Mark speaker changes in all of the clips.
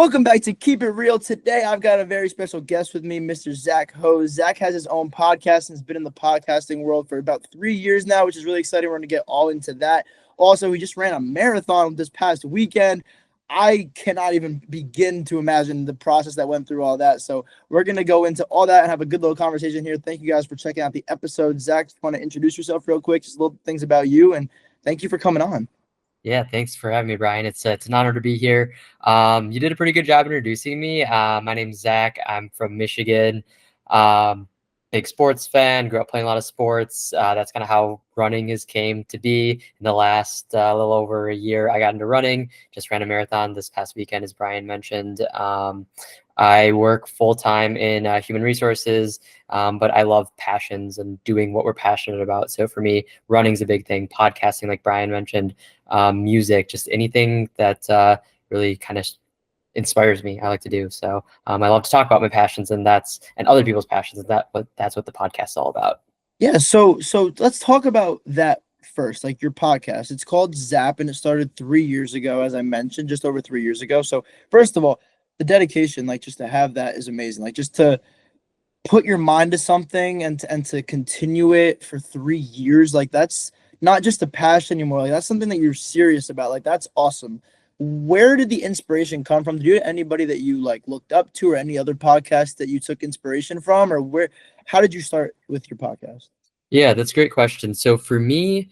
Speaker 1: Welcome back to Keep It Real. Today, I've got a very special guest with me, Mr. Zach Hose. Zach has his own podcast and has been in the podcasting world for about 3 years now, which is really exciting. We're going to get all into that. Also, we just ran a marathon this past weekend. I cannot even begin to imagine the process that went through all that. So we're going to go into all that and have a good little conversation here. Thank you guys for checking out the episode. Zach, just want to introduce yourself real quick, just little things about you, and thank you for coming on.
Speaker 2: Yeah, thanks for having me, Brian. It's an honor to be here. You did a pretty good job introducing me. My name's Zach. I'm from Michigan. Um, Big sports fan. Grew up playing a lot of sports. That's kind of how running has came to be. In the last little over a year, I got into running. Just ran a marathon this past weekend, as Brian mentioned. I work full time in human resources, but I love passions and doing what we're passionate about. So for me, running's a big thing. Podcasting, like Brian mentioned, music, just anything that really kind of inspires me. I like to do. So I love to talk about my passions, and other people's passions, and that's what the podcast is all about.
Speaker 1: Yeah, so let's talk about that first, like your podcast. It's called Zap and it started 3 years ago, as I mentioned, just over 3 years ago. So first of all, the dedication, like just to have that is amazing. Like just to put your mind to something and to continue it for 3 years, like that's not just a passion anymore. Like that's something that you're serious about. Like that's awesome. Where did the inspiration come from? Did you have anybody that you like looked up to, or any other podcast that you took inspiration from, or how did you start with your podcast?
Speaker 2: Yeah, that's a great question. So for me,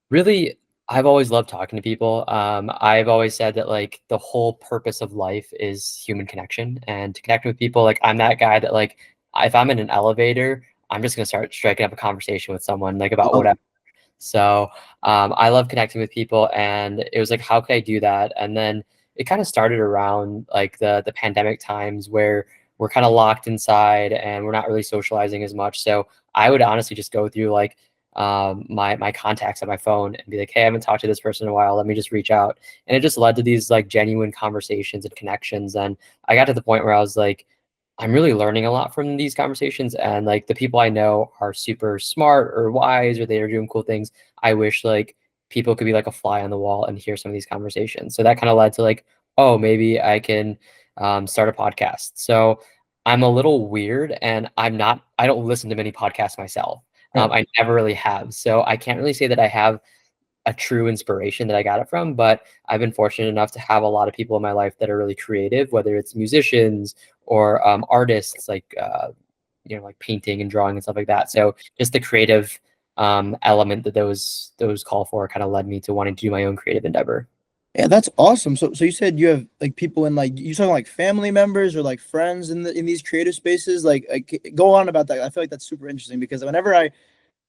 Speaker 2: really, I've always loved talking to people. I've always said that like the whole purpose of life is human connection and to connect with people. Like I'm that guy that like if I'm in an elevator, I'm just gonna start striking up a conversation with someone like about
Speaker 1: Love
Speaker 2: whatever. So I love connecting with people, and it was like, how could I do that? And then it kind of started around like the pandemic times where we're kind of locked inside and we're not really socializing as much. So I would honestly just go through like my contacts on my phone and be like, hey, I haven't talked to this person in a while. Let me just reach out. And it just led to these like genuine conversations and connections. And I got to the point where I was like, I'm really learning a lot from these conversations, and like the people I know are super smart or wise, or they are doing cool things. I wish like people could be like a fly on the wall and hear some of these conversations. So that kind of led to like, oh, maybe I can start a podcast. So I'm a little weird, and I don't listen to many podcasts myself.
Speaker 1: it.
Speaker 2: I never really have. So I can't really say that I have a true inspiration that I got it from, but I've been fortunate enough to have a lot of people in my life that are really creative, whether it's musicians or artists, like like painting and drawing and stuff like that. So just the creative element that those call for kind of led me to wanting to do my own creative endeavor.
Speaker 1: Yeah, that's awesome. So you said you have like people in, like, you talking like family members or like friends in these creative spaces. Like go on about that. I feel like that's super interesting because whenever I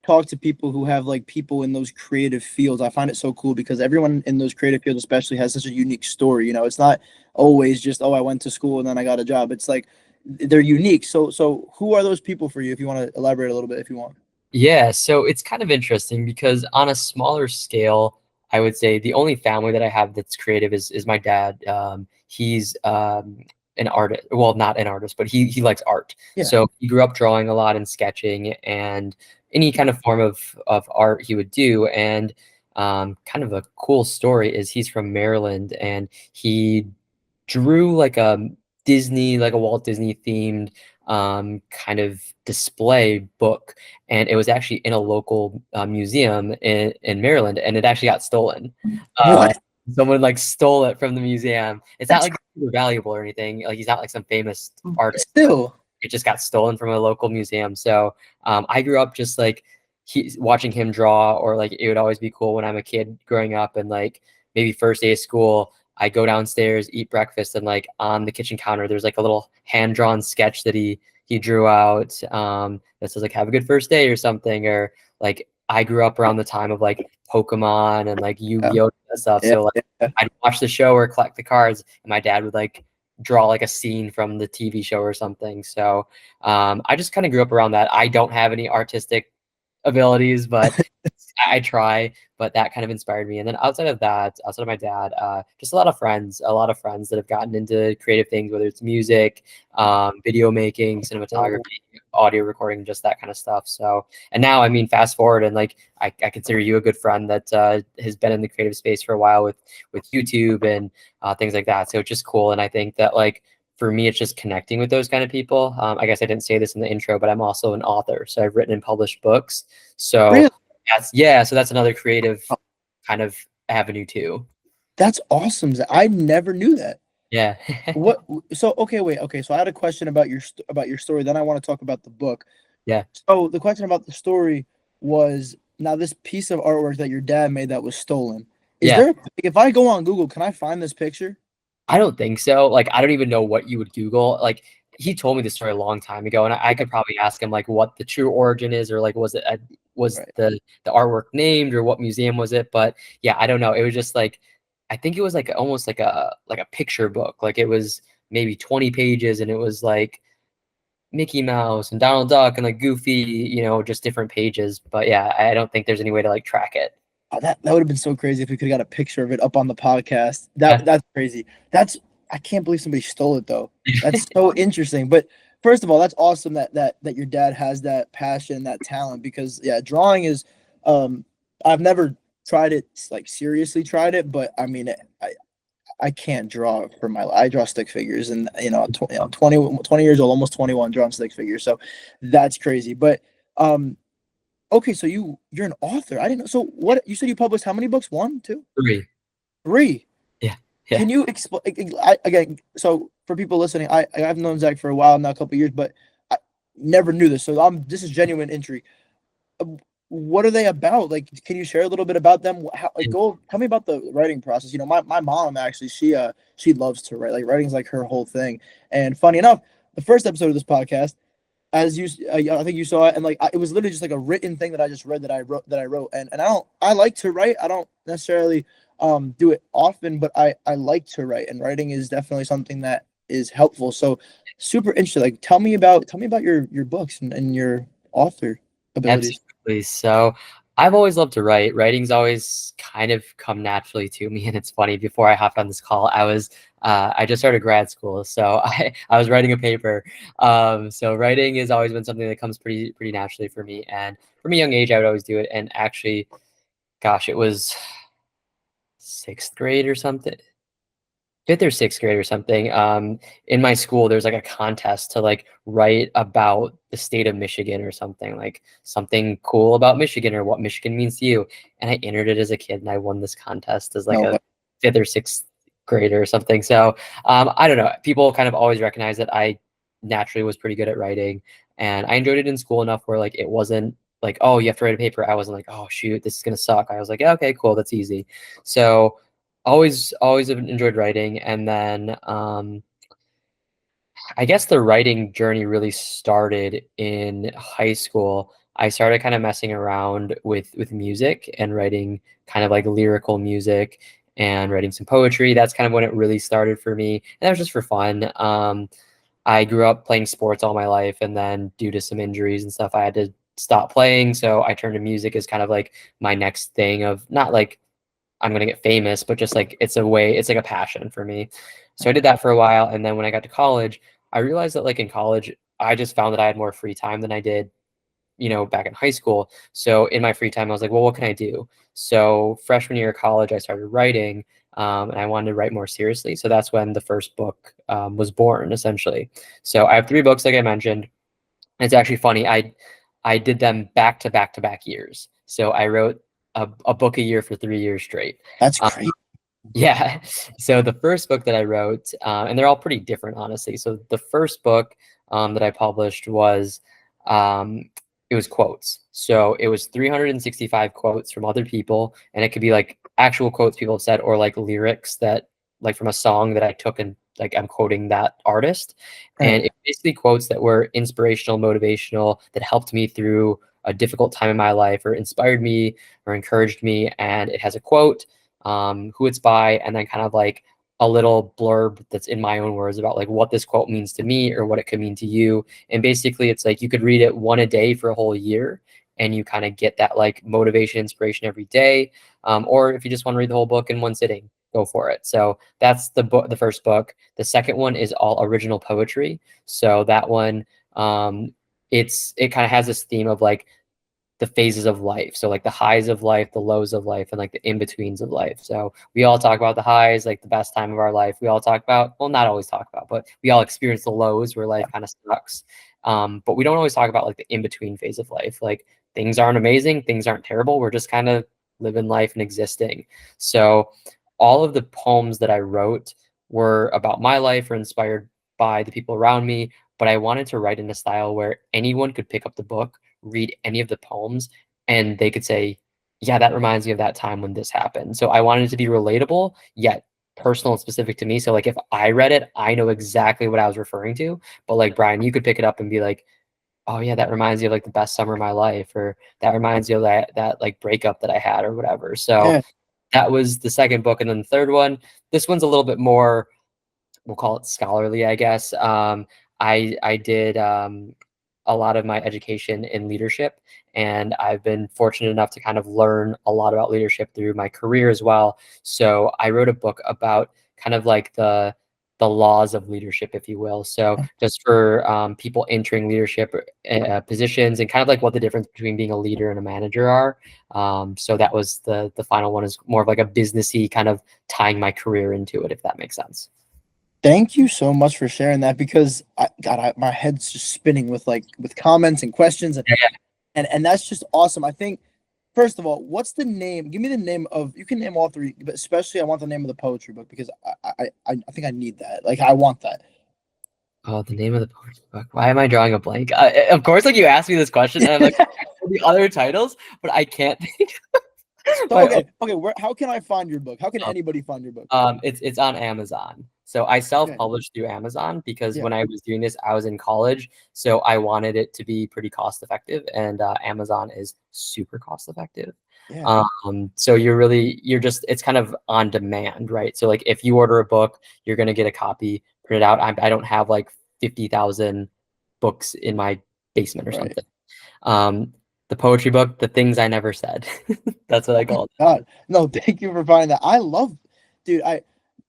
Speaker 1: talk to people who have like people in those creative fields, I find it so cool because everyone in those creative fields especially has such a unique story. It's not always just, oh, I went to school and then I got a job. It's like they're unique. So who are those people for you, if you want to elaborate a little bit, if you want?
Speaker 2: Yeah, so it's kind of interesting because on a smaller scale, I would say the only family that I have that's creative is my dad. He's an artist, well, not an artist, but he likes art.
Speaker 1: Yeah.
Speaker 2: So he grew up drawing a lot and sketching and any kind of form of art he would do. And kind of a cool story is he's from Maryland, and he drew like a Walt Disney themed kind of display book, and it was actually in a local museum in Maryland, and it actually got stolen. Uh,
Speaker 1: What?
Speaker 2: Someone like stole it from the museum. It's not
Speaker 1: That's
Speaker 2: like super valuable or anything. Like he's not like some famous artist, but
Speaker 1: still.
Speaker 2: it just got stolen from a local museum. So I grew up just like watching him draw, or like it would always be cool when I'm a kid growing up, and like maybe first day of school, I go downstairs, eat breakfast, and like on the kitchen counter, there's like a little hand drawn sketch that he drew out that says like "Have a good first day" or something. Or like I grew up around the time of like Pokemon and like
Speaker 1: Yeah,
Speaker 2: Yu-Gi-Oh and stuff,
Speaker 1: yeah,
Speaker 2: so like
Speaker 1: yeah.
Speaker 2: I'd watch the show or collect the cards, and my dad would like draw like a scene from the TV show or something. So I just kind of grew up around that. I don't have any artistic abilities, but I try. But that kind of inspired me. And then outside of that, outside of my dad, just a lot of friends that have gotten into creative things, whether it's music, video making,
Speaker 1: Oh,
Speaker 2: cinematography, audio recording, just that kind of stuff. So, and now, I mean, fast forward, and like I consider you a good friend that has been in the creative space for a while with YouTube and things like that. So it's just cool. And I think that like for me, it's just connecting with those kind of people. I guess I didn't say this in the intro, but I'm also an author. So I've written and published books. So
Speaker 1: really?
Speaker 2: yeah, so that's another creative kind of avenue too.
Speaker 1: That's awesome. I never knew that.
Speaker 2: Yeah.
Speaker 1: What? So okay, wait. Okay, so I had a question about about your story. Then I want to talk about the book.
Speaker 2: Yeah.
Speaker 1: So the question about the story was now this piece of artwork that your dad made that was stolen. Is
Speaker 2: Yeah.
Speaker 1: there? If I go on Google, can I find this picture?
Speaker 2: I don't think so. Like, I don't even know what you would Google. Like, he told me the story a long time ago, and I could probably ask him like what the true origin is, or like was
Speaker 1: Right.
Speaker 2: the artwork named, or what museum was it? But yeah, I don't know. It was just like I think it was like almost like a picture book. Like it was maybe 20 pages, and it was like Mickey Mouse and Donald Duck and like Goofy, just different pages. But yeah, I don't think there's any way to like track it.
Speaker 1: Oh, that would have been so crazy if we could have got a picture of it up on the podcast.
Speaker 2: Yeah.
Speaker 1: That's crazy. That's I can't believe somebody stole it though. That's so interesting. But first of all, that's awesome that your dad has that passion, that talent because yeah, drawing is I've never tried it like seriously tried it, but I mean I can't draw for my life. I draw stick figures and 20 years old, almost 21 drawing stick figures. So that's crazy. But um okay, so you're an author. I didn't know. So what you said you published how many books? One, two,
Speaker 2: Three.
Speaker 1: three.
Speaker 2: Yeah. Yeah.
Speaker 1: Can you explain again? So for people listening, I've known Zach for a while now, a couple years, but I never knew this. So this is genuine intrigue. Uh, What are they about? Like, can you share a little bit about them? How, like, go tell me about the writing process. My mom actually she loves to write. Like writing's like her whole thing. And funny enough, the first episode of this podcast as you I think you saw it and like it was literally just like a written thing that I just read that I wrote and I like to write. I don't necessarily do it often, but I like to write and writing is definitely something that is helpful. So super interesting. Like tell me about your books and your author abilities.
Speaker 2: Absolutely. So I've always loved to write. Writing's always kind of come naturally to me. And it's funny, before I hopped on this call, I just started grad school. So I was writing a paper. So writing has always been something that comes pretty naturally for me. And from a young age, I would always do it. And actually, gosh, it was sixth grade or something. Fifth or sixth grade or something. In my school, there's like a contest to like write about the state of Michigan or something, like something cool about Michigan or what Michigan means to you. And I entered it as a kid and I won this contest as like
Speaker 1: No,
Speaker 2: a
Speaker 1: but
Speaker 2: fifth or sixth grader or something. So I don't know. People kind of always recognize that I naturally was pretty good at writing, and I enjoyed it in school enough where like it wasn't like, oh, you have to write a paper. I wasn't like, oh shoot, this is gonna suck. I was like, yeah, okay, cool, that's easy. So always have enjoyed writing. And then I guess the writing journey really started in high school. I started kind of messing around with music and writing kind of like lyrical music and writing some poetry. That's kind of when it really started for me, and that was just for fun. I grew up playing sports all my life, and then due to some injuries and stuff, I had to stop playing. So I turned to music as kind of like my next thing, of not like I'm gonna get famous, but just like it's like a passion for me. So I did that for a while, and then when I got to college, I realized that like in college, I just found that I had more free time than I did, back in high school. So in my free time, I was like, well, what can I do? So freshman year of college, I started writing, and I wanted to write more seriously. So that's when the first book was born, essentially. So I have three books, like I mentioned. It's actually funny. I did them back to back to back years. So I wrote a book a year for 3 years straight.
Speaker 1: that's
Speaker 2: Um,
Speaker 1: great.
Speaker 2: yeah. So the first book that I wrote, and they're all pretty different, honestly. So the first book that I published um, it was quotes. So it was 365 quotes from other people, and it could be like actual quotes people have said, or like lyrics that, like from a song that I took and like I'm quoting that artist.
Speaker 1: Right.
Speaker 2: And it basically quotes that were inspirational, motivational, that helped me through a difficult time in my life, or inspired me, or encouraged me. And it has a quote, who it's by, and then kind of like a little blurb that's in my own words about like what this quote means to me or what it could mean to you. And basically, it's like you could read it one a day for a whole year, and you kind of get that like motivation, inspiration every day. Or if you just want to read the whole book in one sitting, go for it. So that's the book, the first book. The second one is all original poetry. So that one, it kind of has this theme of like the phases of life. So like the highs of life, the lows of life, and like the in-betweens of life. So we all talk about the highs, like the best time of our life. We all talk about, well, not always talk about, but we all experience the lows where life kind of sucks. But we don't always talk about like the in-between phase of life. Like things aren't amazing, things aren't terrible. We're just kind of living life and existing. So all of the poems that I wrote were about my life or inspired by the people around me, but I wanted to write in a style where anyone could pick up the book, read any of the poems, and they could say, yeah, that reminds me of that time when this happened. So I wanted it to be relatable yet personal and specific to me. So like if I read it, I know exactly what I was referring to. But like Brian, you could pick it up and be like, oh yeah, that reminds me of like the best summer of my life, or that reminds me of that like breakup that I had or whatever. So
Speaker 1: Yeah.
Speaker 2: that was the second book. And then the third one, this one's a little bit more, we'll call it scholarly, I guess. I did a lot of my education in leadership, and I've been fortunate enough to kind of learn a lot about leadership through my career as well. So I wrote a book about kind of like the laws of leadership, if you will. So just for people entering leadership positions, and kind of like what the difference between being a leader and a manager are. So that was the final one, is more of like a businessy kind of tying my career into it, if that makes sense.
Speaker 1: Thank you so much for sharing that, because my head's just spinning with comments and questions, and,
Speaker 2: Yeah.
Speaker 1: and that's just awesome. I think, first of all, what's the name? Give me the name of, you can name all three, but especially I want the name of the poetry book, because I think I need that. Like, I want that.
Speaker 2: Oh, the name of the poetry book. Why am I drawing a blank? Of course, like you asked me this question, and I'm like the other titles, but I can't think.
Speaker 1: So
Speaker 2: My,
Speaker 1: okay, how can I find your book? How can anybody find your book?
Speaker 2: it's on Amazon. So I
Speaker 1: Okay.
Speaker 2: self-published through Amazon because
Speaker 1: Yeah.
Speaker 2: when I was doing this, I was in college, so I wanted it to be pretty cost effective, and Amazon is super cost effective.
Speaker 1: Yeah.
Speaker 2: So you're just, it's kind of on demand, right? So like if you order a book, you're gonna get a copy printed out. I don't have like 50,000 books in my basement or
Speaker 1: Right.
Speaker 2: something. The poetry book, The Things I Never Said. That's what
Speaker 1: Oh
Speaker 2: I
Speaker 1: my
Speaker 2: call it.
Speaker 1: God. No, thank you for finding that. I love, dude.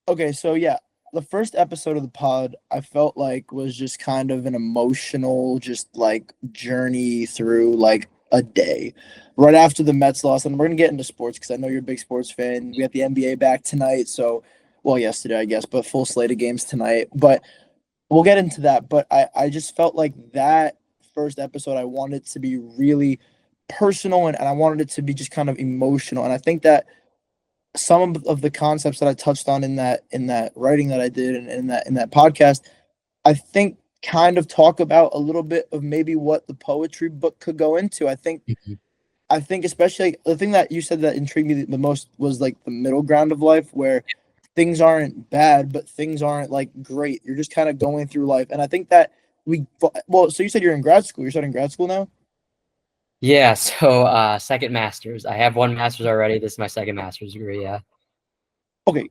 Speaker 1: Okay, so yeah, the first episode of the pod I felt like was just kind of an emotional, just like journey through like a day. Right after the Mets lost, and we're gonna get into sports because I know you're a big sports fan. We got the NBA back tonight, so well, yesterday I guess, but full slate of games tonight. But we'll get into that. But I just felt like that first episode I wanted to be really personal, and I wanted it to be just kind of emotional. And I think that some of the concepts that I touched on in that writing that I did, and in that podcast, I think kind of talk about a little bit of maybe what the poetry book could go into.
Speaker 2: Mhm.
Speaker 1: I think especially the thing that you said that intrigued me the most was like the middle ground of life, where things aren't bad, but things aren't like great. You're just kind of going through life. And I think that well, so you said you're in grad school. You're starting grad school now?
Speaker 2: Yeah, so second master's. I have one master's already. This is my second master's degree. Yeah.
Speaker 1: Okay,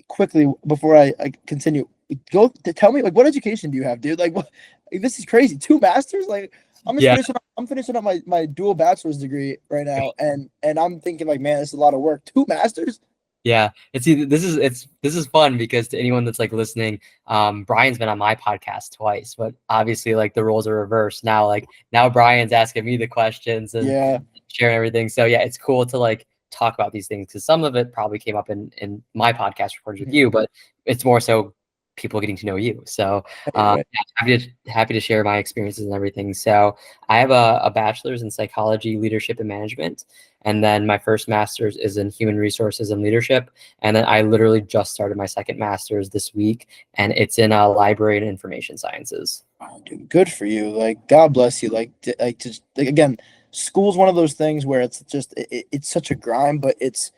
Speaker 1: quickly before I continue, tell me, like, what education do you have, dude? Like, what? Like, this is crazy. Two masters? Like,
Speaker 2: Yeah.
Speaker 1: I'm finishing up my dual bachelor's degree right now, and I'm thinking like, man, this is a lot of work. Two masters?
Speaker 2: Yeah. This is fun because to anyone that's like listening, Brian's been on my podcast twice, but obviously like the roles are reversed now. Like now Brian's asking me the questions and
Speaker 1: Yeah.
Speaker 2: sharing everything. So yeah, it's cool to like talk about these things because some of it probably came up in my podcast recordings with
Speaker 1: Mhm.
Speaker 2: you, but it's more so people getting to know you. So
Speaker 1: Right, right.
Speaker 2: yeah, happy to share my experiences and everything. So I have a bachelor's in psychology, leadership, and management. And then my first master's is in human resources and leadership. And then I literally just started my second master's this week, and it's in library and information sciences.
Speaker 1: Oh, dude, good for you. Like, God bless you. Like, just like, again, school's one of those things where it's just it's such a grind, but it's,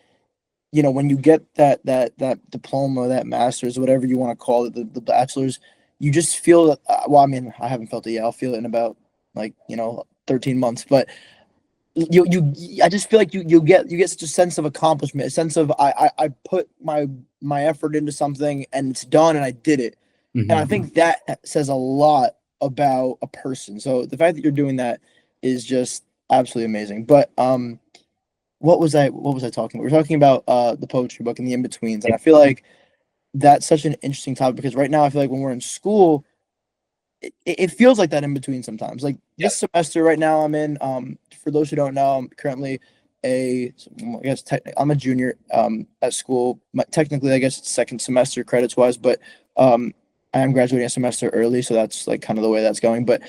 Speaker 1: when you get that diploma, that master's, whatever you want to call it, the bachelor's, you just feel well, I mean, I haven't felt it yet. I'll feel it in about, like, 13 months, but I just feel like you get such a sense of accomplishment, a sense of I put my effort into something and it's done and I did it. And I
Speaker 2: Mhm.
Speaker 1: think that says a lot about a person. So the fact that you're doing that is just absolutely amazing. But what was I talking about? We're talking about the poetry book and the in-betweens. And I feel like that's such an interesting topic because right now I feel like when we're in school, it feels like that in between sometimes. Like
Speaker 2: Yeah.
Speaker 1: this semester right now I'm in, for those who don't know, I'm currently I guess I'm a junior at school. Technically, I guess it's second semester credits wise, but um I am graduating a semester early, so that's like kind of the way that's going. But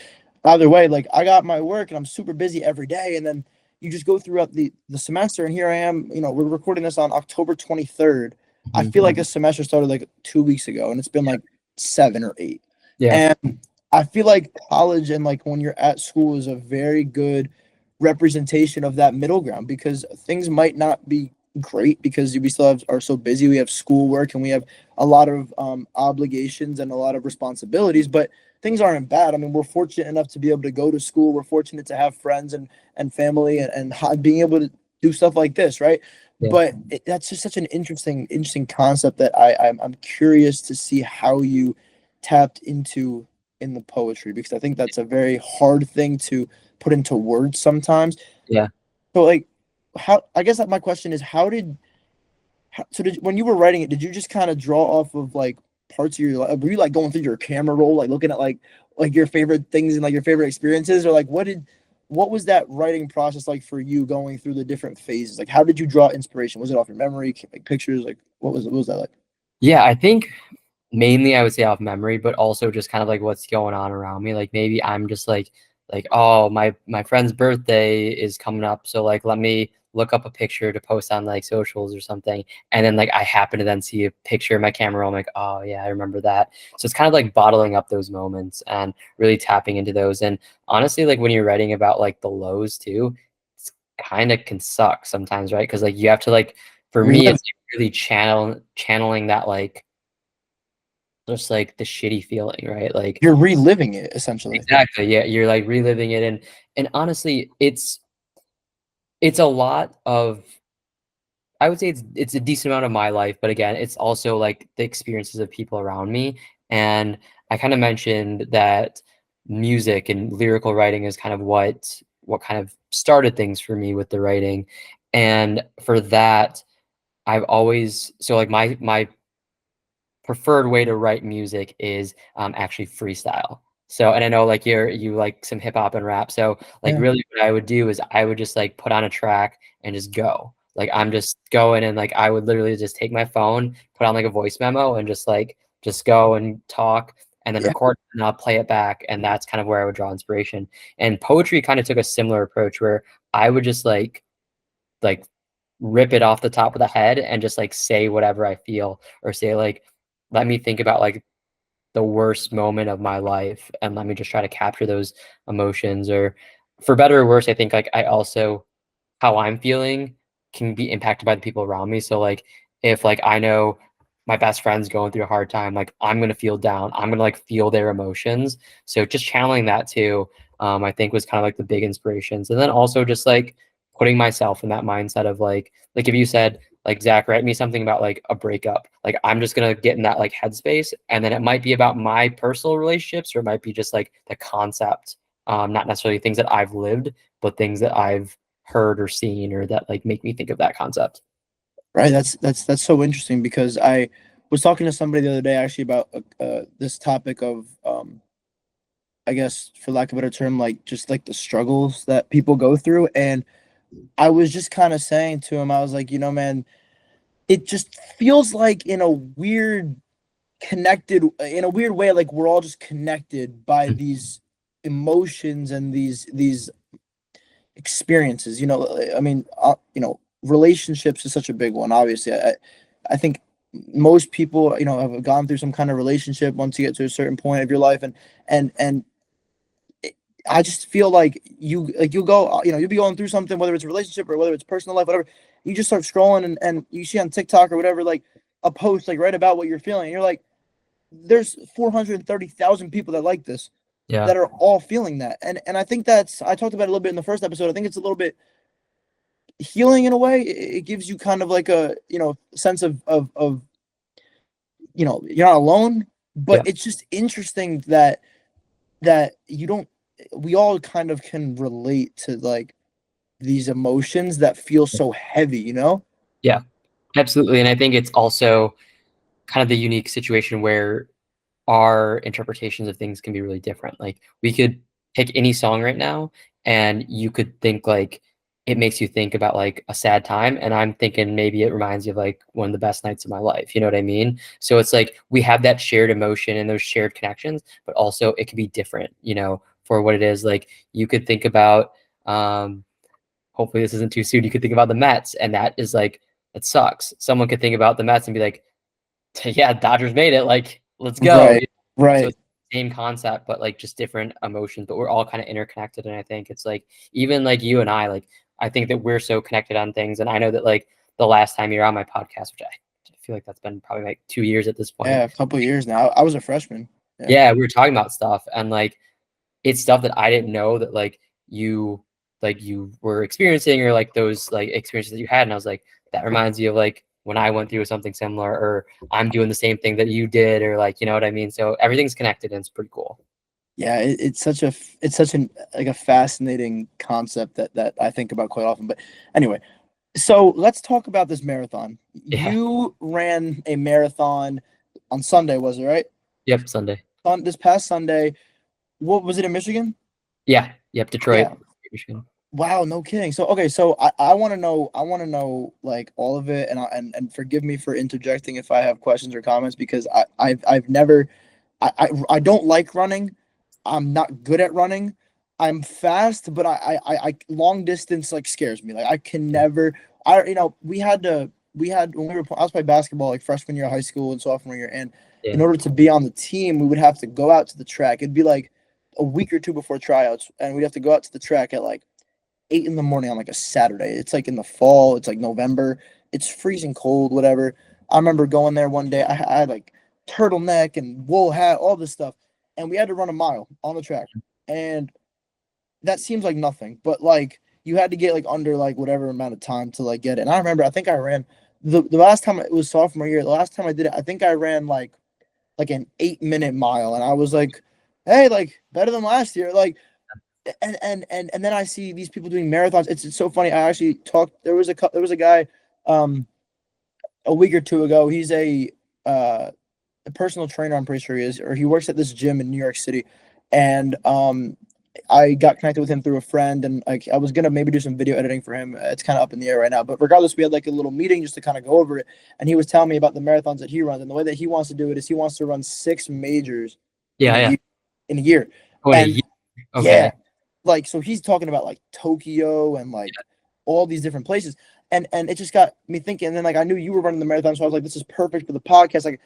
Speaker 1: either way, like I got my work and I'm super busy every day, and then you just go throughout the semester, and here I am, we're recording this on October 23rd. I
Speaker 2: Mhm.
Speaker 1: feel like this semester started like 2 weeks ago, and it's been like 7 or 8.
Speaker 2: Yeah.
Speaker 1: And I feel like college and like when you're at school is a very good representation of that middle ground because things might not be great because we still are so busy. We have schoolwork and we have a lot of obligations and a lot of responsibilities, but things aren't bad. I mean, we're fortunate enough to be able to go to school. We're fortunate to have friends and family and being able to do stuff like this, right?
Speaker 2: Yeah.
Speaker 1: But that's just such an interesting concept that I'm curious to see how you tapped into in the poetry because I think that's a very hard thing to put into words sometimes.
Speaker 2: Yeah.
Speaker 1: So like how I guess that my question is so did when you were writing it, did you just kind of draw off of like parts of your life? Were you like going through your camera roll, like looking at like your favorite things and like your favorite experiences, or like what was that writing process like for you going through the different phases? Like how did you draw inspiration? Was it off your memory, like pictures? Like what was that like?
Speaker 2: Yeah, I think mainly I would say off memory, but also just kind of like what's going on around me. Like maybe I'm just like, oh, my friend's birthday is coming up, so like let me look up a picture to post on like socials or something. And then like I happen to then see a picture in my camera. I'm like, oh yeah, I remember that. So it's kind of like bottling up those moments and really tapping into those. And honestly, like when you're writing about like the lows too, it's kind of can suck sometimes, right? Because like you have to like for me,
Speaker 1: Relive.
Speaker 2: it's really channeling that like just like the shitty feeling, right? Like
Speaker 1: You're reliving it essentially.
Speaker 2: exactly, yeah, you're like reliving it and honestly, it's a lot of I would say it's a decent amount of my life, but again, it's also like the experiences of people around me. And I kind of mentioned that music and lyrical writing is kind of what kind of started things for me with the writing. And for that, I've always so like my preferred way to write music is actually freestyle. So, and I know like you like some hip hop and rap. So, like
Speaker 1: Yeah.
Speaker 2: really, what I would do is I would just like put on a track and just go. Like I'm just going and like I would literally just take my phone, put on like a voice memo, and just go and talk, and then
Speaker 1: Yeah.
Speaker 2: record and I'll play it back. And that's kind of where I would draw inspiration. And poetry kind of took a similar approach where I would just like rip it off the top of the head and just like say whatever I feel or say like let me think about like the worst moment of my life and let me just try to capture those emotions or for better or worse I think like I also how I'm feeling can be impacted by the people around me. So like if like I know my best friend's going through a hard time, like I'm gonna feel down. I'm gonna like feel their emotions. So just channeling that too, I think was kind of like the big inspirations. And then also just like putting myself in that mindset of like if you said like Zach, write me something about like a breakup. Like I'm just gonna get in that like headspace, and then it might be about my personal relationships, or it might be just like the concept, not necessarily things that I've lived, but things that I've heard or seen or that like make me think of that concept.
Speaker 1: Right. That's so interesting because I was talking to somebody the other day actually about this topic of I guess for lack of a better term, like just like the struggles that people go through. And I was just kind of saying to him, I was like, man, it just feels like in a weird way, like we're all just connected by
Speaker 2: Mm.
Speaker 1: these emotions and these experiences. I mean, relationships is such a big one. Obviously, I think most people, have gone through some kind of relationship once you get to a certain point of your life, and I just feel like you'll go, you'll be going through something, whether it's a relationship or whether it's personal life, whatever. You just start scrolling and you see on TikTok or whatever, like a post like right about what you're feeling. And you're like, there's 430,000 people that like this,
Speaker 2: Yeah.
Speaker 1: that are all feeling that. And I think I talked about it a little bit in the first episode. I think it's a little bit healing in a way. It gives you kind of like a, sense of, you're not alone, but
Speaker 2: Yeah.
Speaker 1: it's just interesting that you don't, we all kind of can relate to like these emotions that feel so heavy, you know?
Speaker 2: Yeah, absolutely. And I think it's also kind of the unique situation where our interpretations of things can be really different. Like we could pick any song right now and you could think like it makes you think about like a sad time and I'm thinking maybe it reminds you of like one of the best nights of my life. You know what I mean? So it's like we have that shared emotion and those shared connections, but also it can be different, you know, for what it is. Like you could think about hopefully this isn't too soon. You could think about the Mets and that is like it sucks. Someone could think about the Mets and be like, yeah, Dodgers made it. Like, let's go.
Speaker 1: Right,
Speaker 2: So
Speaker 1: right.
Speaker 2: it's the same concept, but like just different emotions. But we're all kind of interconnected. And I think it's like even like you and I, I think that we're so connected on things. And I know that like the last time you're on my podcast, which I feel like that's been probably like 2 years at this point.
Speaker 1: Yeah, a couple of years now. I was a freshman. Yeah.
Speaker 2: Yeah, we were talking about stuff and like it's stuff that I didn't know that you were experiencing or like those like experiences that you had. And I was like, that reminds you of like when I went through something similar or I'm doing the same thing that you did or like, you know what I mean? So everything's connected and it's pretty cool.
Speaker 1: Yeah, it's such an like a fascinating concept that I think about quite often. But anyway, so let's talk about this marathon.
Speaker 2: Yeah.
Speaker 1: You ran a marathon on Sunday, was it right?
Speaker 2: Yep. Sunday.
Speaker 1: On this past Sunday. What was it in Michigan?
Speaker 2: Yeah. Yep. Detroit,
Speaker 1: Yeah.
Speaker 2: Michigan.
Speaker 1: Wow, no kidding. So okay, so I want to know like all of it, and forgive me for interjecting if I have questions or comments because I've never I don't like running. I'm not good at running. I'm fast, but I long distance like scares me. Like I can
Speaker 2: Yeah.
Speaker 1: never. We had when I was playing basketball like freshman year of high school and sophomore year, and in
Speaker 2: Yeah.
Speaker 1: order to be on the team, we would have to go out to the track. It'd be like a week or two before tryouts, and we'd have to go out to the track at like 8 in the morning on like a Saturday. It's like in the fall. It's like November. It's freezing cold. Whatever. I remember going there one day. I had like turtleneck and wool hat, all this stuff, and we had to run a mile on the track. And that seems like nothing, but like you had to get like under like whatever amount of time to like get it. And I remember, I think I ran the last time it was sophomore year. The last time I did it, I think I ran like an 8 minute mile, and I was like, hey, like better than last year. Like and then I see these people doing marathons. It's so funny. I actually talked. There was a guy, um, a week or two ago. He's uh a personal trainer. I'm pretty sure he is, or he works at this gym in New York City, and I got connected with him through a friend, and like I was gonna maybe do some video editing for him. It's kind of up in the air right now, but regardless, we had like a little meeting just to kind of go over it. And he was telling me about the marathons that he runs, and the way that he wants to do it is he wants to run 6 majors in
Speaker 2: Yeah.
Speaker 1: a
Speaker 2: Yeah.
Speaker 1: year. In a year,
Speaker 2: Oh, in a
Speaker 1: and
Speaker 2: year.
Speaker 1: yeah,
Speaker 2: Okay.
Speaker 1: like so he's talking about like Tokyo and like all these different places. And it just got me thinking. And then like I knew you were running the marathon, so I was like, this is perfect for the podcast. Like,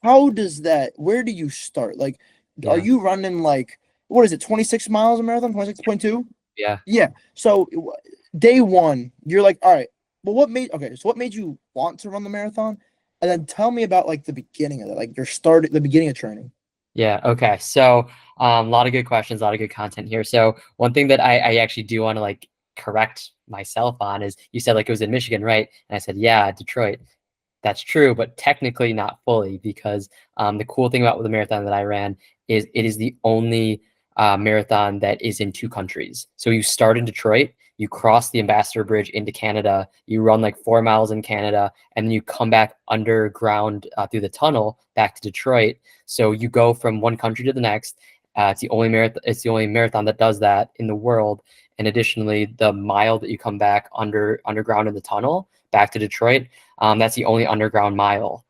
Speaker 1: how does that where do you start? Like, are
Speaker 2: Yeah.
Speaker 1: you running like what is it, 26 miles a marathon? 26.2?
Speaker 2: Yeah.
Speaker 1: Yeah. So day one, you're like, all right, well, so what made you want to run the marathon? And then tell me about like the beginning of it, like your start at the beginning of training.
Speaker 2: Yeah. Okay. So, a lot of good questions, a lot of good content here. So, one thing that I actually do want to like correct myself on is you said like it was in Michigan, right? And I said, yeah, Detroit. That's true, but technically not fully because the cool thing about the marathon that I ran is it is the only marathon that is in two countries. So you start in Detroit, you cross the Ambassador Bridge into Canada, you run like 4 miles in Canada, and then you come back underground through the tunnel back to Detroit. So you go from one country to the next. It's the only marathon. It's the only marathon that does that in the world. And additionally, the mile that you come back underground in the tunnel back to Detroit, that's the only underground mile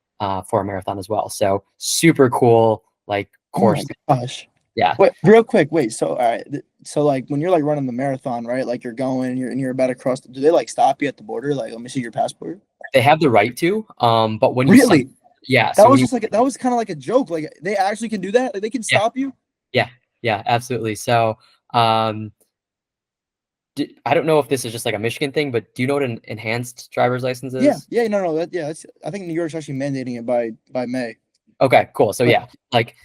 Speaker 2: for a marathon as well. So super cool, like
Speaker 1: Oh my
Speaker 2: course.
Speaker 1: gosh.
Speaker 2: Yeah,
Speaker 1: Wait, real quick. Wait. So, all right. So, like, when you're like running the marathon, right? Like, you're going, and you're about to cross. Do they like stop you at the border? Like, let me see your passport.
Speaker 2: they have the right to. But when you sign,
Speaker 1: Really?
Speaker 2: yeah.
Speaker 1: That
Speaker 2: So when
Speaker 1: was
Speaker 2: you,
Speaker 1: just like that was kind of like a joke. Like, they actually can do that. Like, they can
Speaker 2: yeah,
Speaker 1: stop you.
Speaker 2: yeah, yeah, absolutely. So um, I don't know if this is just like a Michigan thing, but do you know what an enhanced driver's license
Speaker 1: Yeah.
Speaker 2: is?
Speaker 1: Yeah. No. No. I think New York's actually mandating it by May.
Speaker 2: Okay, cool. So
Speaker 1: But
Speaker 2: yeah, like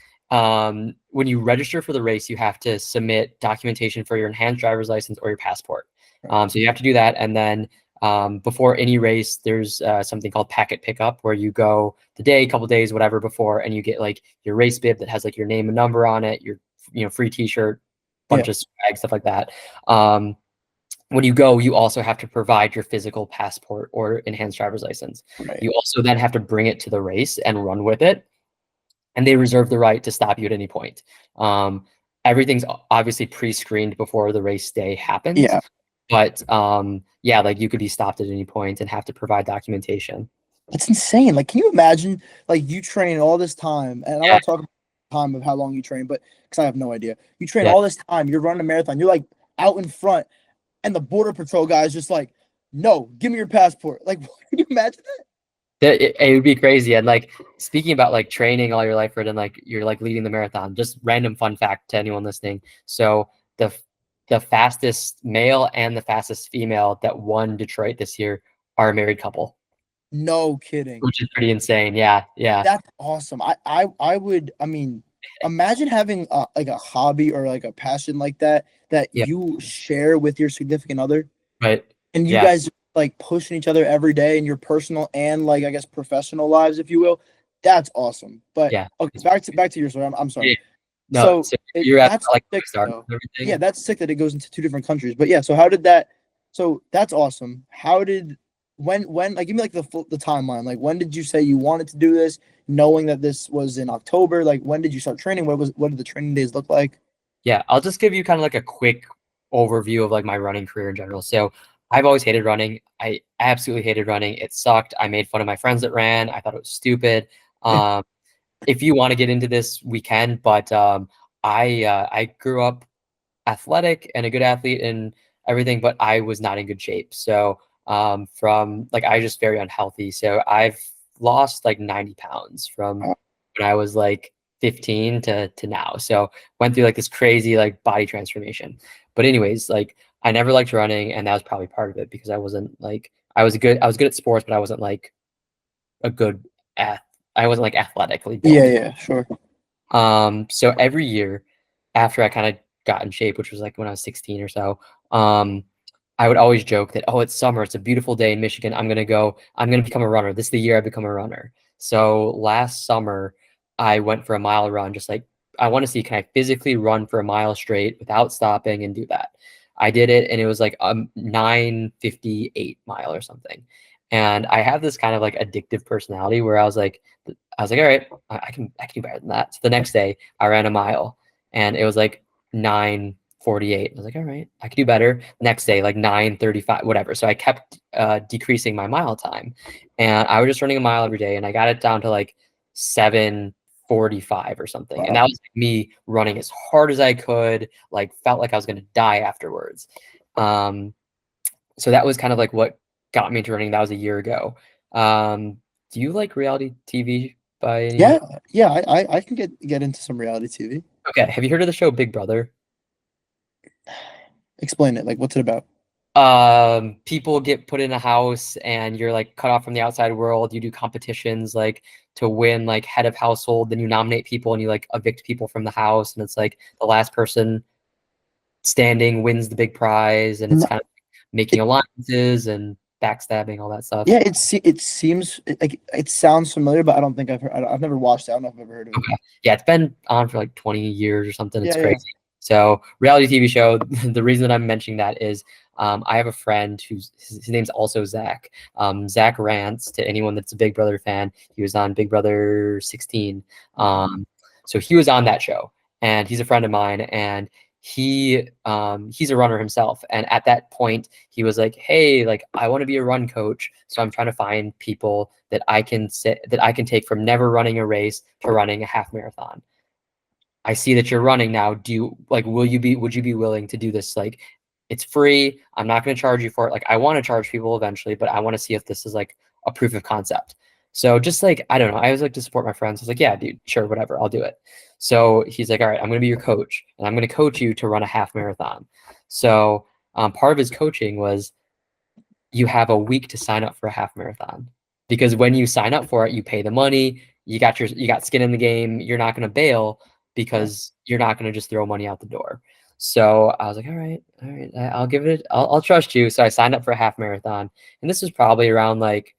Speaker 2: when you register for the race, you have to submit documentation for your enhanced driver's license or your passport.
Speaker 1: right.
Speaker 2: So you have to do that, and then before any race, there's something called packet pickup, where you go the day, couple days, whatever before, and you get like your race bib that has like your name and number on it, your free T-shirt,
Speaker 1: Yeah.
Speaker 2: bunch of swag, stuff like that. Um, when you go, you also have to provide your physical passport or enhanced driver's license.
Speaker 1: Right.
Speaker 2: You also then have to bring it to the race and run with it, and they reserve the right to stop you at any point. Um, Everything's obviously pre-screened before the race day happens,
Speaker 1: Yeah.
Speaker 2: but yeah, like you could be stopped at any point and have to provide documentation.
Speaker 1: It's insane. Like, can you imagine, like, you train all this time, and I'm
Speaker 2: Yeah,
Speaker 1: not talking time of how long you train, but because I have no idea. You train
Speaker 2: yeah.
Speaker 1: all this time, you're running a marathon, you're like out in front, and the border patrol guy is just like, no, give me your passport. Like, can you imagine that?
Speaker 2: It would be crazy. And like speaking about like training all your life for it and like you're like leading the marathon, just random fun fact to anyone listening. So the fastest male and the fastest female that won Detroit this year are a married couple,
Speaker 1: No kidding.
Speaker 2: which is pretty insane. Yeah, yeah,
Speaker 1: That's awesome. I would, I mean, imagine having like a hobby or like a passion like that
Speaker 2: yeah,
Speaker 1: you share with your significant other,
Speaker 2: right.
Speaker 1: and you
Speaker 2: Yeah,
Speaker 1: guys like pushing each other every day in your personal and like I guess professional lives, if you will. That's awesome. But
Speaker 2: yeah.
Speaker 1: okay,
Speaker 2: It's,
Speaker 1: back to your story. I'm
Speaker 2: yeah.
Speaker 1: sorry.
Speaker 2: No,
Speaker 1: So
Speaker 2: so
Speaker 1: it
Speaker 2: you're at
Speaker 1: that's
Speaker 2: like
Speaker 1: sick
Speaker 2: start
Speaker 1: though.
Speaker 2: and
Speaker 1: Yeah,
Speaker 2: everything.
Speaker 1: that's sick that it goes into two different countries. But yeah, so how did that? So that's awesome. How did when like give me like the timeline. Like when did you say you wanted to do this, knowing that this was in October? Like when did you start training? What did the training days look like?
Speaker 2: Yeah, I'll just give you kind of like a quick overview of like my running career in general. So I've always hated running. I absolutely hated running. It sucked. I made fun of my friends that ran. I thought it was stupid. Um, if you want to get into this, we can. But I grew up athletic and a good athlete and everything, but I was not in good shape. So from like I was just very unhealthy. So I've lost like 90 pounds from when I was like 15 to now. So went through like this crazy like body transformation. But anyways, like I never liked running, and that was probably part of it because I wasn't like I was good at sports, but I wasn't like a good ath I wasn't like athletically
Speaker 1: Yeah,
Speaker 2: built.
Speaker 1: yeah, sure.
Speaker 2: So every year after I kind of got in shape, which was like when I was 16 or so, um, I would always joke that, oh, it's summer, it's a beautiful day in Michigan. I'm gonna become a runner. This is the year I become a runner. So last summer, I went for a mile run, just like I want to see, can I physically run for a mile straight without stopping and do that? I did it, and it was like a 9:58 mile or something. And I have this kind of like addictive personality where I was like, all right, I can do better than that. So the next day I ran a mile and it was like 9:48. I was like, all right, I could do better. Next day, like 9:35, whatever. So I kept decreasing my mile time. And I was just running a mile every day and I got it down to like 7:45 or something. And
Speaker 1: Wow.
Speaker 2: that was like me running as hard as I could, like felt like I was gonna die afterwards. Um, so that was kind of like what got me into running. That was a year ago. Do you like reality TV by any?
Speaker 1: Yeah, yeah. I can get into some reality TV.
Speaker 2: Okay, have you heard of the show Big Brother?
Speaker 1: Explain it. Like, what's it about?
Speaker 2: People get put in a house and you're like cut off from the outside world. You do competitions like to win like head of household, then you nominate people and you like evict people from the house, and it's like the last person standing wins the big prize, and it's
Speaker 1: No,
Speaker 2: kind of making
Speaker 1: it,
Speaker 2: alliances and backstabbing, all that stuff.
Speaker 1: yeah, it seems like it sounds familiar, but I don't think I've heard. I've never watched it. I don't know if I've ever heard of it.
Speaker 2: Okay. Yeah, it's been on for like 20 years or something. It's
Speaker 1: Yeah, yeah.
Speaker 2: crazy. So, reality TV show. The reason that I'm mentioning that is I have a friend who's his name's also Zach. Zach rants to anyone that's a Big Brother fan. He was on Big Brother 16. Um, so he was on that show, and he's a friend of mine, and he's a runner himself. And at that point, he was like, "Hey, like I want to be a run coach, so I'm trying to find people that I can take from never running a race to running a half marathon. I see that you're running now. Do you like would you be willing to do this? Like it's free. I'm not going to charge you for it. Like I want to charge people eventually, but I want to see if this is like a proof of concept." So just like I don't know, I always like to support my friends. I was like, "Yeah, dude, sure, whatever, I'll do it." So he's like, "All right, I'm going to be your coach, and I'm going to coach you to run a half marathon." So part of his coaching was you have a week to sign up for a half marathon, because when you sign up for it, you pay the money, you got skin in the game, you're not going to bail
Speaker 1: Yeah.
Speaker 2: because you're not going to just throw money out the door. So I was like, all right, I'll give it, I'll trust you. So I signed up for a half marathon, and this was probably around like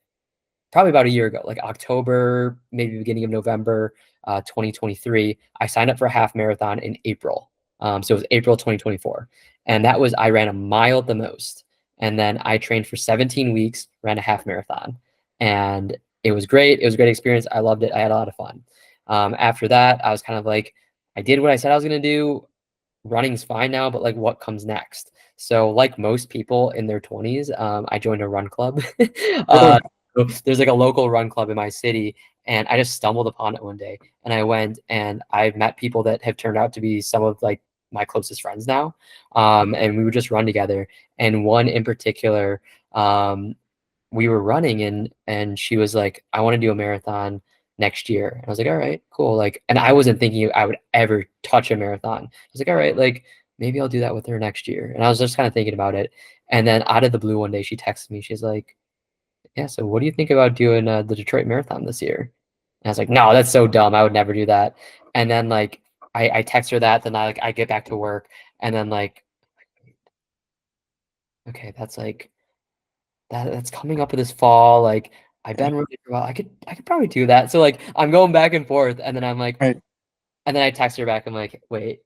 Speaker 2: probably about a year ago, like October, maybe beginning of November, 2023. I signed up for a half marathon in April. So it was April 2024. And that was, I ran a mile at the most. And then I trained for 17 weeks, ran a half marathon, and it was great. It was a great experience. I loved it. I had a lot of fun. After that, I was kind of like, I did what I said I was going to do. Running's fine now, but like what comes next? So like most people in their 20s, I joined a run club. uh,
Speaker 1: Really?
Speaker 2: so there's like a local run club in my city, and I just stumbled upon it one day, and I went, and I've met people that have turned out to be some of like my closest friends now. And we would just run together. And one in particular, um, we were running, and she was like, I want to do a marathon next year. And I was like, all right, cool. Like, and I wasn't thinking I would ever touch a marathon. I was like, all right, like maybe I'll do that with her next year. And I was just kind of thinking about it. And then out of the blue one day, she texted me. She's like, yeah, so what do you think about doing the Detroit Marathon this year? And I was like, no, that's so dumb. I would never do that. And then like I text her that, then I get back to work, and then like, okay, that's like that's coming up this fall. Like I've
Speaker 1: Yeah.
Speaker 2: been really well. I could probably do that. So like I'm going back and forth, and then I'm like,
Speaker 1: Right.
Speaker 2: and then I text her back. I'm like, wait,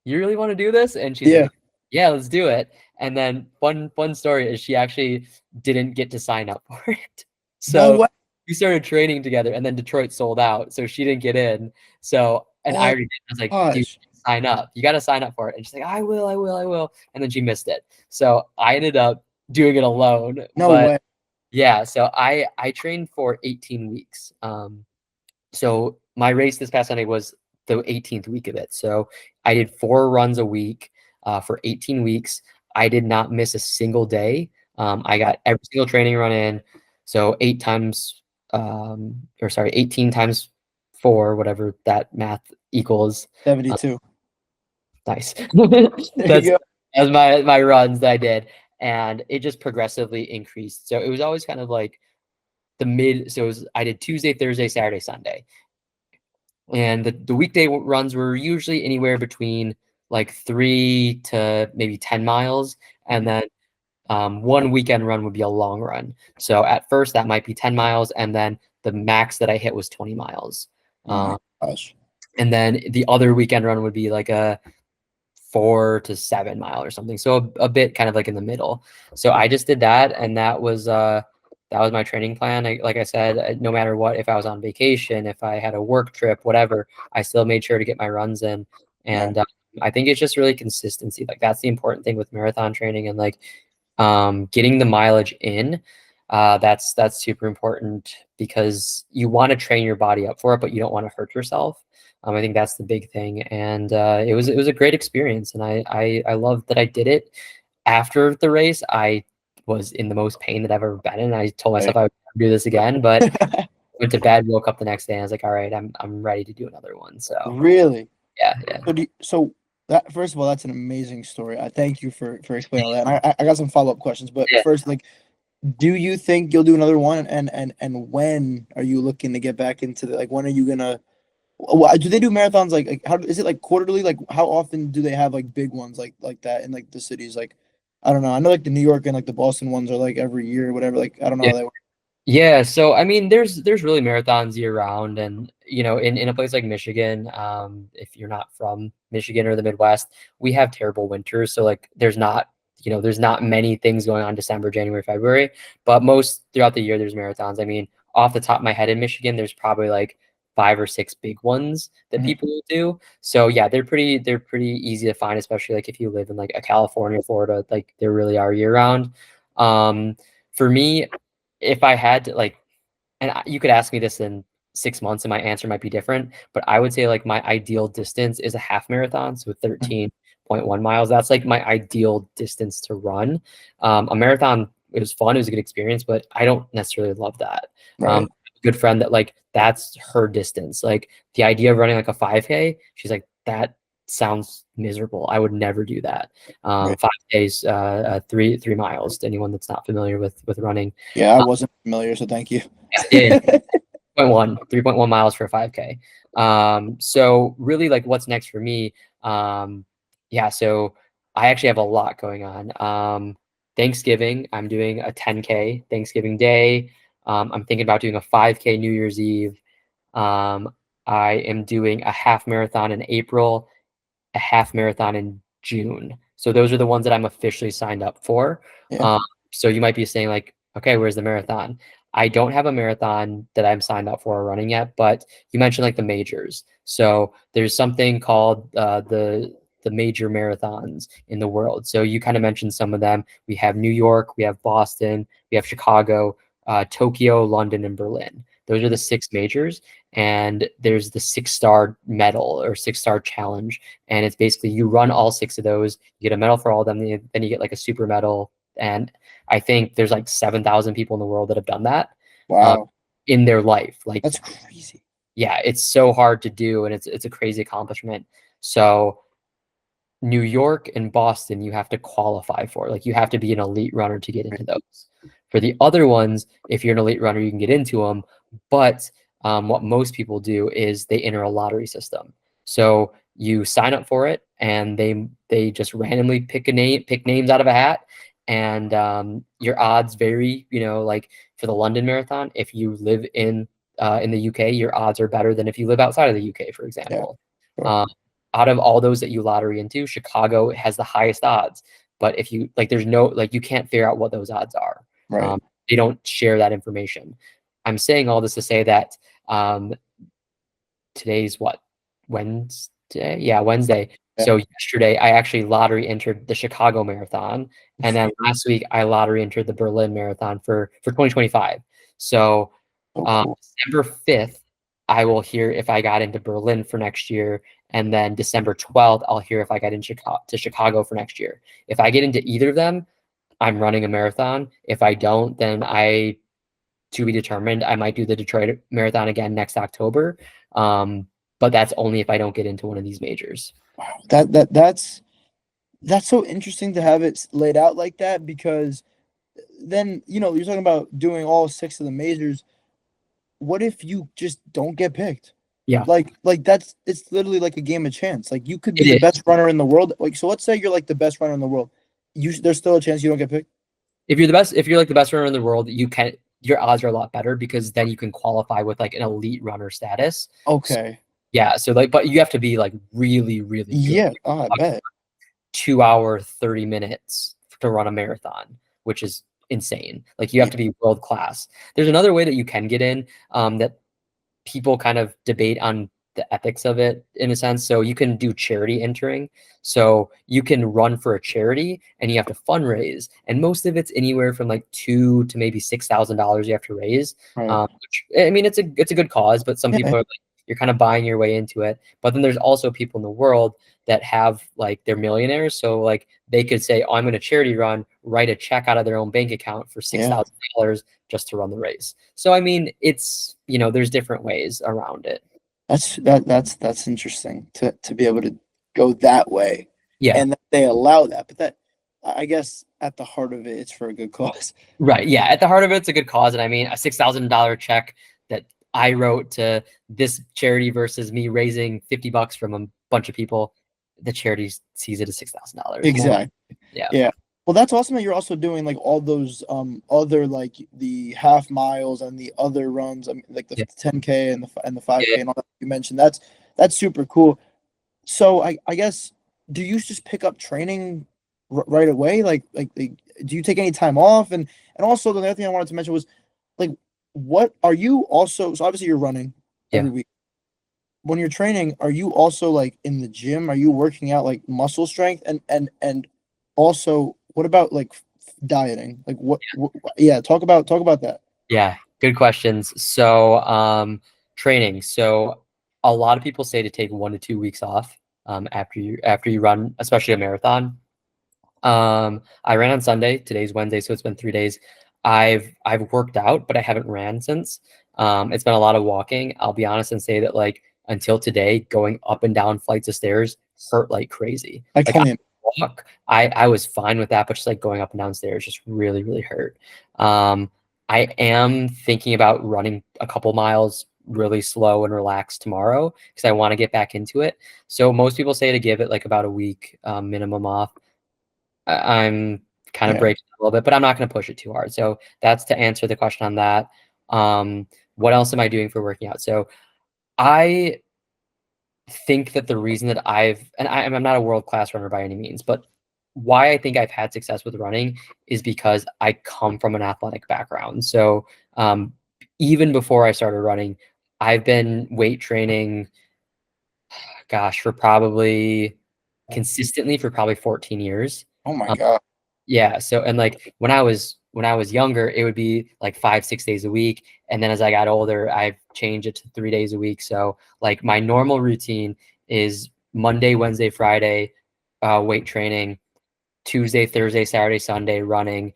Speaker 2: you really want to do this? And she's
Speaker 1: Yeah.
Speaker 2: like, yeah, let's do it. And then fun story is she actually didn't get to sign up for it.
Speaker 1: No
Speaker 2: So
Speaker 1: way.
Speaker 2: we started training together, and then Detroit sold out, so she didn't get in. So and I
Speaker 1: Oh
Speaker 2: already did. I was like, dude,
Speaker 1: gosh.
Speaker 2: sign up. You got to sign up for it. And she's like, I will. And then she missed it. So I ended up doing it alone.
Speaker 1: No
Speaker 2: But
Speaker 1: way.
Speaker 2: yeah, so I trained for 18 weeks. So my race this past Sunday was the 18th week of it. So I did 4 runs a week for 18 weeks. I did not miss a single day. I got every single training run in. So 18 times 4, whatever that math equals. Uh,
Speaker 1: 72.
Speaker 2: nice.
Speaker 1: There you
Speaker 2: That's
Speaker 1: go.
Speaker 2: that's my runs that I did, and it just progressively increased. So it was always kind of like so I did Tuesday, Thursday, Saturday, Sunday. And the weekday runs were usually anywhere between like 3 to maybe 10 miles. And
Speaker 1: Mhm.
Speaker 2: then one weekend run would be a long run. So at first that might be 10 miles. And then the max that I hit was 20 miles.
Speaker 1: Oh my
Speaker 2: Um,
Speaker 1: gosh.
Speaker 2: and then the other weekend run would be like a 4 to 7 mile or something. So a bit kind of like in the middle. So I just did that, and that was my training plan. Like I said, no matter what, if I was on vacation, if I had a work trip, whatever, I still made sure to get my runs in.
Speaker 1: Right.
Speaker 2: And I think it's just really consistency. Like that's the important thing with marathon training, and like getting the mileage in. That's super important because you want to train your body up for it, but you don't want to hurt yourself. I think that's the big thing, and it was a great experience, and I love that I did it. After the race, I was in the most pain that I've ever been in. I told
Speaker 1: Right.
Speaker 2: myself I would never do this again, but went to bed, woke up the next day, and I was like, all right, I'm ready to do another one. So
Speaker 1: Really?
Speaker 2: yeah, yeah,
Speaker 1: So that first of all, that's an amazing story. I thank you for explaining all that. And I got some follow-up questions, but
Speaker 2: yeah.
Speaker 1: first, like, do you think you'll do another one? And when are you looking to get back into the like when are you gonna do they do marathons like how is it like quarterly? Like how often do they have like big ones like that in like the cities? Like I don't know. I know like the New York and like the Boston ones are like every year or whatever. Like I don't know
Speaker 2: Yeah.
Speaker 1: how they work.
Speaker 2: Yeah, so I mean, there's really marathons year round, and in a place like Michigan, if you're not from Michigan or the Midwest, we have terrible winters. So like, there's not many things going on December, January, February, but most throughout the year there's marathons. I mean, off the top of my head in Michigan, there's probably like 5 or 6 big ones that
Speaker 1: Mhm.
Speaker 2: people will do. So yeah, they're pretty easy to find, especially like if you live in like a California, Florida, like they really are year round. Um, for me, if I had to like, and you could ask me this in 6 months and my answer might be different, but I would say like my ideal distance is a half marathon. So 13.1 miles. That's like my ideal distance to run. A marathon, it was fun. It was a good experience, but I don't necessarily love that.
Speaker 1: Right.
Speaker 2: A good friend that like, that's her distance. Like the idea of running like a 5K, she's like, that sounds miserable. I would never do that.
Speaker 1: Right.
Speaker 2: 5 days, 3 miles to anyone that's not familiar with running.
Speaker 1: Yeah, I wasn't familiar, so thank you.
Speaker 2: Yeah, 3.1 miles for a 5K. So really like what's next for me? Yeah, so I actually have a lot going on. Thanksgiving, I'm doing a 10K Thanksgiving Day. I'm thinking about doing a 5K New Year's Eve. Um, I am doing a half marathon in April, a half marathon in June. So those are the ones that I'm officially signed up for.
Speaker 1: Yeah.
Speaker 2: Um, so you might be saying like, okay, where's the marathon? I don't have a marathon that I'm signed up for or running yet, but you mentioned like the majors. So there's something called the major marathons in the world. So you kind of mentioned some of them. We have New York, we have Boston, we have Chicago, Tokyo, London, and Berlin. Those are the six majors. And there's the 6-star medal or 6-star challenge. And it's basically you run all six of those, you get a medal for all of them, then you get like a super medal. And I think there's like 7,000 people in the world that have done that um,
Speaker 1: Wow.
Speaker 2: in their life. Like,
Speaker 1: That's crazy.
Speaker 2: yeah, it's so hard to do, and it's a crazy accomplishment. So New York and Boston, you have to qualify for. Like you have to be an elite runner to get into those. For the other ones, if you're an elite runner, you can get into them. But what most people do is they enter a lottery system. So you sign up for it, and they just randomly pick names out of a hat, and your odds vary. You know, like for the London Marathon, if you live in the UK, your odds are better than if you live outside of the UK, for
Speaker 1: Yeah.
Speaker 2: example.
Speaker 1: Sure.
Speaker 2: Um, Out of all those that you lottery into, Chicago has the highest odds. But if you like, there's no like you can't figure out what those odds are.
Speaker 1: Right.
Speaker 2: They don't share that information. I'm saying all this to say that um, today's what, Wednesday? Yeah, Wednesday.
Speaker 1: Yeah.
Speaker 2: So yesterday I actually lottery entered the Chicago Marathon, and then last week I lottery entered the Berlin Marathon for 2025. So
Speaker 1: So cool.
Speaker 2: December 5th, I will hear if I got into Berlin for next year, and then December 12th, I'll hear if I got in Chicago for next year. If I get into either of them, I'm running a marathon. If I don't, then to be determined. I might do the Detroit Marathon again next October, but that's only if I don't get into one of these majors.
Speaker 1: Wow. That's so interesting to have it laid out like that because then, you're talking about doing all six of the majors. What if you just don't get picked?
Speaker 2: Yeah,
Speaker 1: Like it's literally like a game of chance. Like you could
Speaker 2: it
Speaker 1: be the
Speaker 2: is.
Speaker 1: best runner in the world. Like so let's say you're like the best runner in the world. There's still a chance you don't get picked.
Speaker 2: If you're like the best runner in the world, your odds are a lot better because then you can qualify with like an elite runner status. So,
Speaker 1: Okay.
Speaker 2: yeah, so like, but you have to be like really, really good.
Speaker 1: Yeah, oh, I bet.
Speaker 2: 2 hour 30 minutes to run a marathon, which is insane. Like you have
Speaker 1: Yeah,
Speaker 2: to be world class. There's another way that you can get in that people kind of debate on the ethics of it in a sense. So you can do charity entering. So you can run for a charity and you have to fundraise. And most of it's anywhere from like two to maybe $6,000 you have to raise.
Speaker 1: right.
Speaker 2: Which, I mean, it's a good cause, but some
Speaker 1: Yeah,
Speaker 2: people are like, you're kind of buying your way into it. But then there's also people in the world that have like they're millionaires. So like they could say, oh, I'm going to charity run, write a check out of their own bank account for six
Speaker 1: yeah.
Speaker 2: thousand dollars just to run the race. So I mean, it's there's different ways around it.
Speaker 1: That's interesting to be able to go that way,
Speaker 2: Yeah.
Speaker 1: and that they allow that. But that, I guess, at the heart of it, it's for a good cause.
Speaker 2: Right. Yeah. At the heart of it, it's a good cause. And I mean, a $6,000 check that I wrote to this charity versus me raising $50 from a bunch of people, the charity sees it as $6,000 more.
Speaker 1: Exactly.
Speaker 2: Yeah.
Speaker 1: Yeah. Well, that's awesome that you're also doing like all those other like the half miles and the other runs, like the
Speaker 2: Yeah.
Speaker 1: 10K and the
Speaker 2: Yeah.
Speaker 1: 5K and all that you mentioned. That's super cool. So I guess, do you just pick up training right away? Like, do you take any time off? And also the other thing I wanted to mention was like, what are you also? So obviously you're running
Speaker 2: Yeah.
Speaker 1: every week. When you're training, are you also like in the gym? Are you working out like muscle strength? And also, what about like dieting? Like yeah, talk about that.
Speaker 2: Yeah. Good questions. So, training. So a lot of people say to take 1 to 2 weeks off after you run, especially a marathon. I ran on Sunday. Today's Wednesday, so it's been 3 days. I've worked out, but I haven't ran since. It's been a lot of walking. I'll be honest and say that like until today, going up and down flights of stairs hurt like crazy.
Speaker 1: I
Speaker 2: Like I
Speaker 1: can't.
Speaker 2: walk, I was fine with that, but just like going up and down stairs just really, really hurt. Um, I am thinking about running a couple miles really slow and relaxed tomorrow because I want to get back into it. So most people say to give it like about a week minimum off. I'm kind of
Speaker 1: Yeah,
Speaker 2: breaking a little bit, but I'm not going to push it too hard. So that's to answer the question on that. What else am I doing for working out? So I think that the reason that I'm not a world class runner by any means, but why I think I've had success with running is because I come from an athletic background. So even before I started running, I've been weight training, gosh, for probably consistently for probably 14 years.
Speaker 1: Oh my
Speaker 2: Um,
Speaker 1: God.
Speaker 2: yeah. So, and like when I was younger, it would be like 5, 6 days a week. And then as I got older, I've changed it to 3 days a week. So like my normal routine is Monday, Wednesday, Friday, weight training, Tuesday, Thursday, Saturday, Sunday running.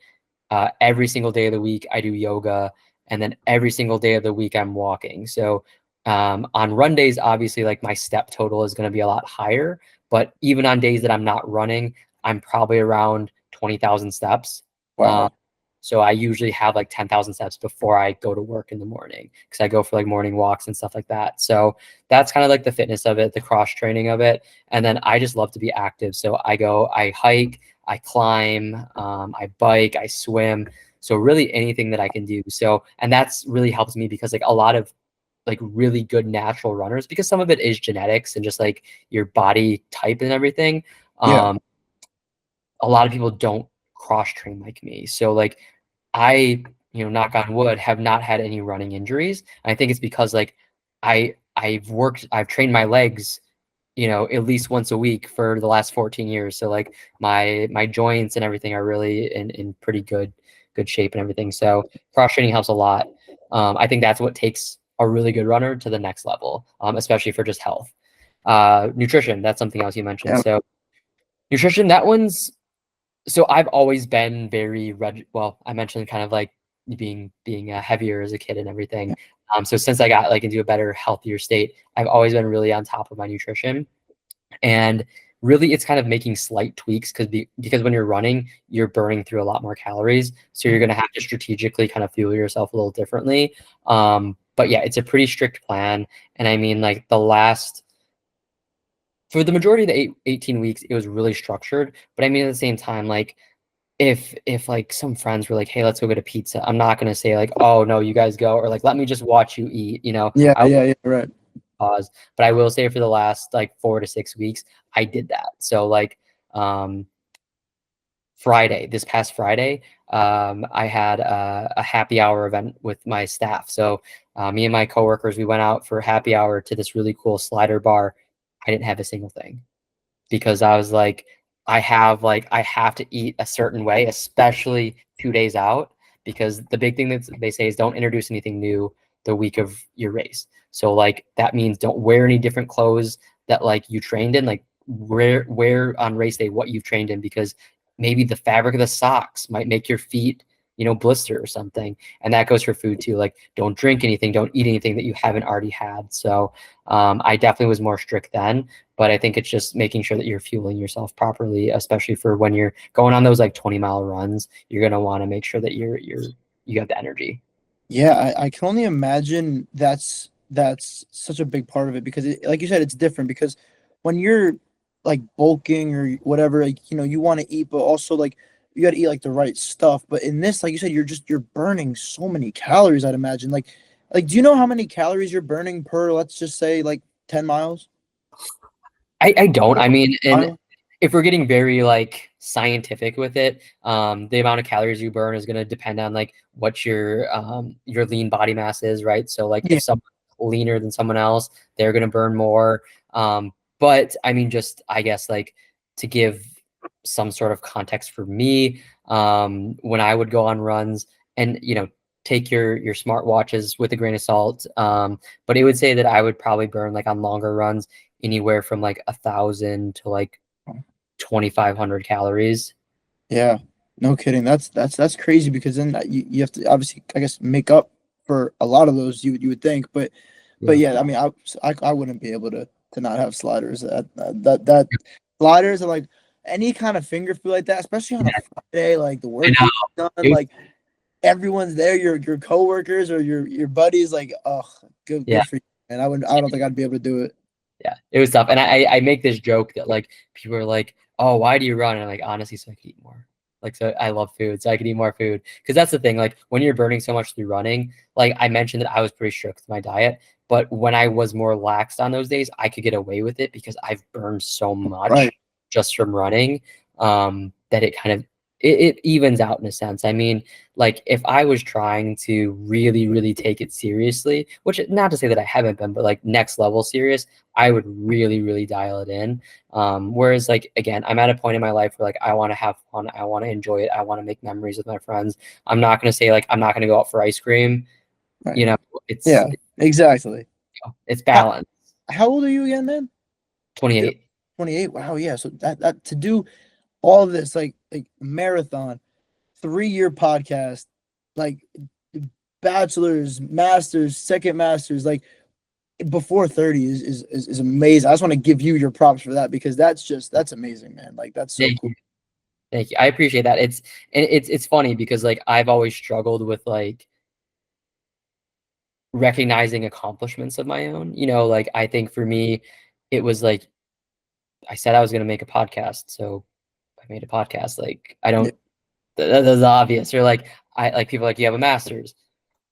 Speaker 2: Every single day of the week, I do yoga, and then every single day of the week, I'm walking. So on run days, obviously, like my step total is going to be a lot higher. But even on days that I'm not running, I'm probably around 20,000 steps. Um,
Speaker 1: Wow.
Speaker 2: so I usually have like 10,000 steps before I go to work in the morning because I go for like morning walks and stuff like that. So that's kind of like the fitness of it, the cross training of it. And then I just love to be active. So I hike, I climb, I bike, I swim. So really anything that I can do. So, and that's really helps me because like a lot of like really good natural runners, because some of it is genetics and just like your body type and everything.
Speaker 1: Yeah.
Speaker 2: Um, a lot of people don't cross train like me. So like I, knock on wood, have not had any running injuries. And I think it's because like I've trained my legs, at least once a week for the last 14 years. So like my joints and everything are really in pretty good shape and everything. So cross training helps a lot. I think that's what takes a really good runner to the next level, especially for just health. Nutrition, that's something else you mentioned.
Speaker 1: Yeah.
Speaker 2: So nutrition, that one's so I've always been very well, I mentioned kind of like being heavier as a kid and everything. So since I got like into a better, healthier state, I've always been really on top of my nutrition. And really it's kind of making slight tweaks because when you're running, you're burning through a lot more calories. So you're gonna have to strategically kind of fuel yourself a little differently. But yeah, it's a pretty strict plan. And I mean like for the majority of the 18 weeks, it was really structured. But I mean, at the same time, like if like some friends were like, "Hey, let's go get a pizza," I'm not gonna say like, "Oh no, you guys go," or like, "Let me just watch you eat."
Speaker 1: Yeah.
Speaker 2: I will
Speaker 1: Yeah. Yeah. Right.
Speaker 2: pause, but I will say for the last like 4 to 6 weeks, I did that. So like um, this past Friday, I had a happy hour event with my staff. So me and my coworkers, we went out for happy hour to this really cool slider bar. I didn't have a single thing because I was like, I have to eat a certain way, especially 2 days out, because the big thing that they say is don't introduce anything new the week of your race. So like that means don't wear any different clothes that like you trained in, like wear on race day what you've trained in, because maybe the fabric of the socks might make your feet, blister or something. And that goes for food too. Like don't drink anything, don't eat anything that you haven't already had. So I definitely was more strict then, but I think it's just making sure that you're fueling yourself properly, especially for when you're going on those like 20-mile runs. You're gonna want to make sure that you have the energy.
Speaker 1: Yeah, I can only imagine that's such a big part of it because like you said, it's different because when you're like bulking or whatever, like you want to eat, but also like you got to eat like the right stuff. But in this, like you said, you're burning so many calories, I'd imagine. Like do you know how many calories you're burning per, let's just say like 10 miles?
Speaker 2: I don't. I mean, and
Speaker 1: Mile?
Speaker 2: if we're getting very like scientific with it, the amount of calories you burn is going to depend on like what your lean body mass is, right? So like
Speaker 1: Yeah.
Speaker 2: if someone's leaner than someone else, they're going to burn more. But I mean, just I guess like to give some sort of context for me, when I would go on runs and take your smartwatches with a grain of salt, but it would say that I would probably burn like on longer runs anywhere from like 1,000 to like 2,500 calories.
Speaker 1: Yeah, no kidding. That's crazy because then you have to obviously, I guess, make up for a lot of those you would think, but
Speaker 2: Yeah.
Speaker 1: yeah, I mean, I wouldn't be able to not have sliders. That sliders are like any kind of finger food like that, especially on a
Speaker 2: Yeah,
Speaker 1: Friday, like the
Speaker 2: I
Speaker 1: work
Speaker 2: know.
Speaker 1: week done,
Speaker 2: It was,
Speaker 1: like everyone's there, your coworkers or your buddies, like, oh,
Speaker 2: yeah,
Speaker 1: good for you. And I don't think I'd be able to do it.
Speaker 2: yeah, it was tough. And I make this joke that like people are like, "Oh, why do you run?" And I'm like, honestly, so I can eat more. Like, so I love food, so I can eat more food. Because that's the thing. Like when you're burning so much through running, like I mentioned that I was pretty strict with my diet, but when I was more laxed on those days, I could get away with it because I've burned so much
Speaker 1: Right.
Speaker 2: just from running. that it kind of it evens out in a sense. I mean, like if I was trying to really, really take it seriously, which not to say that I haven't been, but like next level serious, I would really, really dial it in. Whereas like again, I'm at a point in my life where like I want to have fun, I want to enjoy it, I want to make memories with my friends. I'm not gonna say like I'm not gonna go out for ice cream.
Speaker 1: Right.
Speaker 2: You know,
Speaker 1: Yeah, exactly.
Speaker 2: it's
Speaker 1: How,
Speaker 2: balance.
Speaker 1: how old are you again, man? You're
Speaker 2: 28.
Speaker 1: 28. Wow, yeah. So that to do all of this, like marathon, 3-year podcast, like bachelor's, master's, second master's, like before 30 is amazing. I just want to give you your props for that because that's amazing, man. Like that's so
Speaker 2: Thank
Speaker 1: cool.
Speaker 2: you. Thank you. I appreciate that. It's funny because like I've always struggled with like recognizing accomplishments of my own. Like I think for me, it was like I said I was gonna make a podcast, so I made a podcast. Like I
Speaker 1: Yeah,
Speaker 2: don't that's obvious. Or like I like people like you have a master's.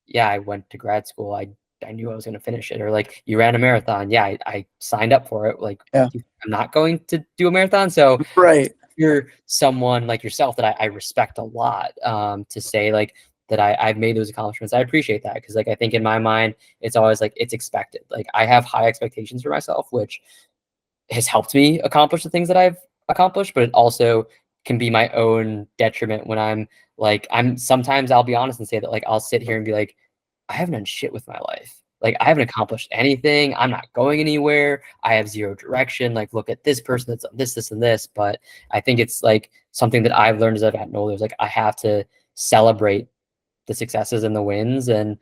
Speaker 2: Yeah, I went to grad school. I knew I was gonna finish it. Or like you ran a marathon. Yeah, I signed up for it. Like
Speaker 1: yeah,
Speaker 2: I'm not going to do a marathon. So
Speaker 1: right.
Speaker 2: you're someone like yourself that I respect a lot, to say like that I've made those accomplishments. I appreciate that because like I think in my mind it's always like it's expected. Like I have high expectations for myself, which has helped me accomplish the things that I've accomplished, but it also can be my own detriment when I'm sometimes I'll be honest and say that like I'll sit here and be like, I haven't done shit with my life. Like I haven't accomplished anything. I'm not going anywhere. I have zero direction. Like look at this person that's done this, this, and this. But I think it's like something that I've learned as I've gotten older. Is like I have to celebrate the successes and the wins. And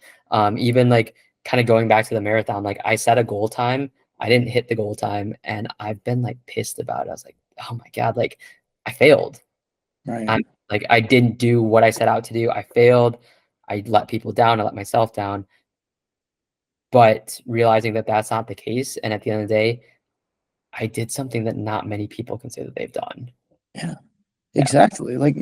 Speaker 2: even like kind of going back to the marathon, like I set a goal time. I didn't hit the goal time and I've been like pissed about it. I was like, oh my God, like I failed.
Speaker 1: Right.
Speaker 2: I'm like, I didn't do what I set out to do. I failed. I let people down. I let myself down. But realizing that that's not the case. And at the end of the day, I did something that not many people can say that they've done.
Speaker 1: Yeah,
Speaker 2: Yeah.
Speaker 1: exactly. Like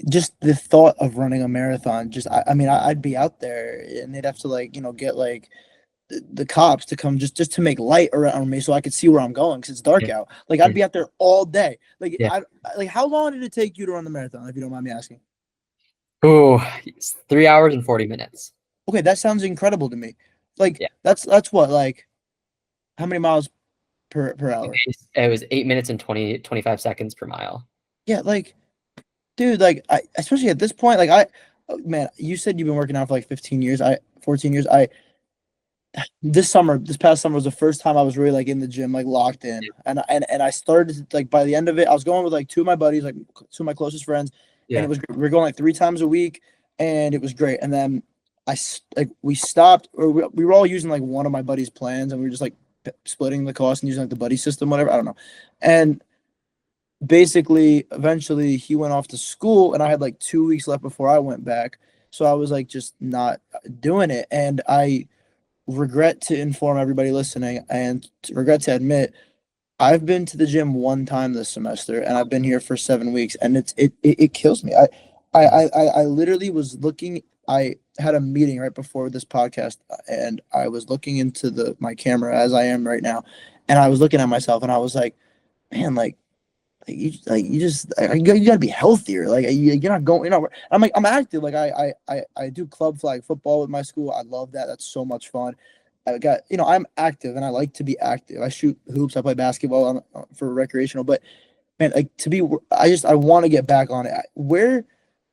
Speaker 1: just the thought of running a marathon, just I mean, I'd be out there and they'd have to like, get like the cops to come just to make light around me so I could see where I'm going because it's dark
Speaker 2: Yeah.
Speaker 1: out. Like
Speaker 2: Yeah.
Speaker 1: I'd be out there all day. Like
Speaker 2: Yeah.
Speaker 1: like how long did it take you to run the marathon, if you don't mind me asking?
Speaker 2: Oh, 3 hours and 40 minutes.
Speaker 1: Okay, that sounds incredible to me. Like
Speaker 2: Yeah.
Speaker 1: that's what, like how many miles per hour?
Speaker 2: It was 8 minutes and 25 seconds per mile.
Speaker 1: Yeah, like dude, like I especially at this point, like I man, you said you've been working out for like 15 years. 14 years. This past summer was the first time I was really like in the gym, like locked in. And I started like by the end of it, I was going with like two of my buddies, like two of my closest friends, and
Speaker 2: Yeah.
Speaker 1: we were going like 3 times a week, and it was great. And then like we stopped, or we were all using like one of my buddy's plans, and we were just like splitting the cost and using like the buddy system, whatever. I don't know. And basically, eventually, he went off to school, and I had like 2 weeks left before I went back. So I was like just not doing it, and I regret to inform everybody listening and regret to admit I've been to the gym one time this semester and I've been here for 7 weeks and it kills me. I literally was looking. I had a meeting right before this podcast and I was looking into the my camera as I am right now, and I was looking at myself and I was like, man, you just you gotta be healthier. Like you're not going. I'm like I'm active. Like I do club flag football with my school. I love that. That's so much fun. I got I'm active and I like to be active. I shoot hoops. I play basketball for recreational. But man, like I want to get back on it. Where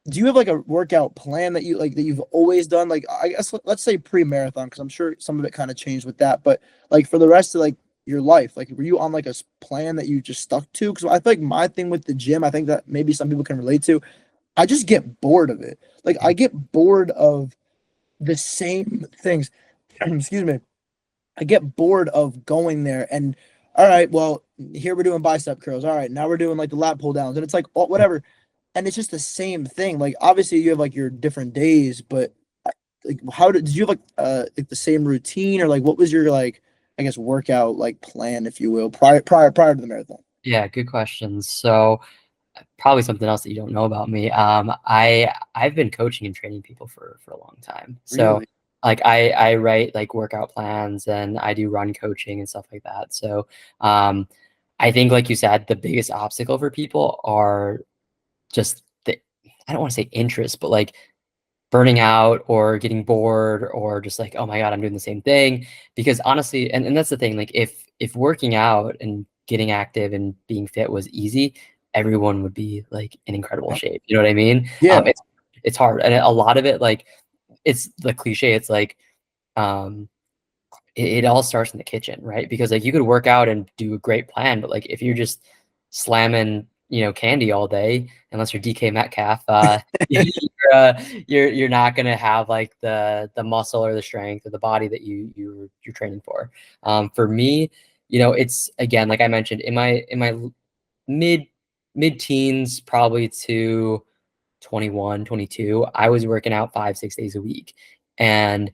Speaker 1: do you have like a workout plan that you've always done? Like I guess let's say pre-marathon because I'm sure some of it kind of changed with that. But like for the rest of like your life, like were you on like a plan that you just stuck to? Because I feel like my thing with the gym, I think that maybe some people can relate to. I just get bored of it. Like I get bored of the same things. Excuse me. I get bored of going there and all right, well, here we're doing bicep curls. All right, now we're doing like the lat pull downs, and it's like whatever, and it's just the same thing. Like obviously you have like your different days, but like did you have like the same routine or like what was your like I guess workout like plan, if you will, prior to the marathon?
Speaker 2: Yeah, good questions. So probably something else that you don't know about me. I've been coaching and training people for a long time. So
Speaker 1: Really?
Speaker 2: like I write like workout plans and I do run coaching and stuff like that. So um I think, like you said, the biggest obstacle for people are just I don't want to say interest, but like burning out or getting bored or just like, oh my God, I'm doing the same thing. Because honestly, and that's the thing, like if working out and getting active and being fit was easy, everyone would be like in incredible shape. You know what I mean?
Speaker 1: Yeah.
Speaker 2: It's hard. And a lot of it, like it's the cliche, it's like um it all starts in the kitchen, right? Because like you could work out and do a great plan, but like if you're just slamming, candy all day, unless you're DK Metcalf, you're not gonna have like the muscle or the strength or the body that you're training for. For me, it's again like I mentioned in my mid mid teens, probably to 21, 22, I was working out 5, 6 days a week, and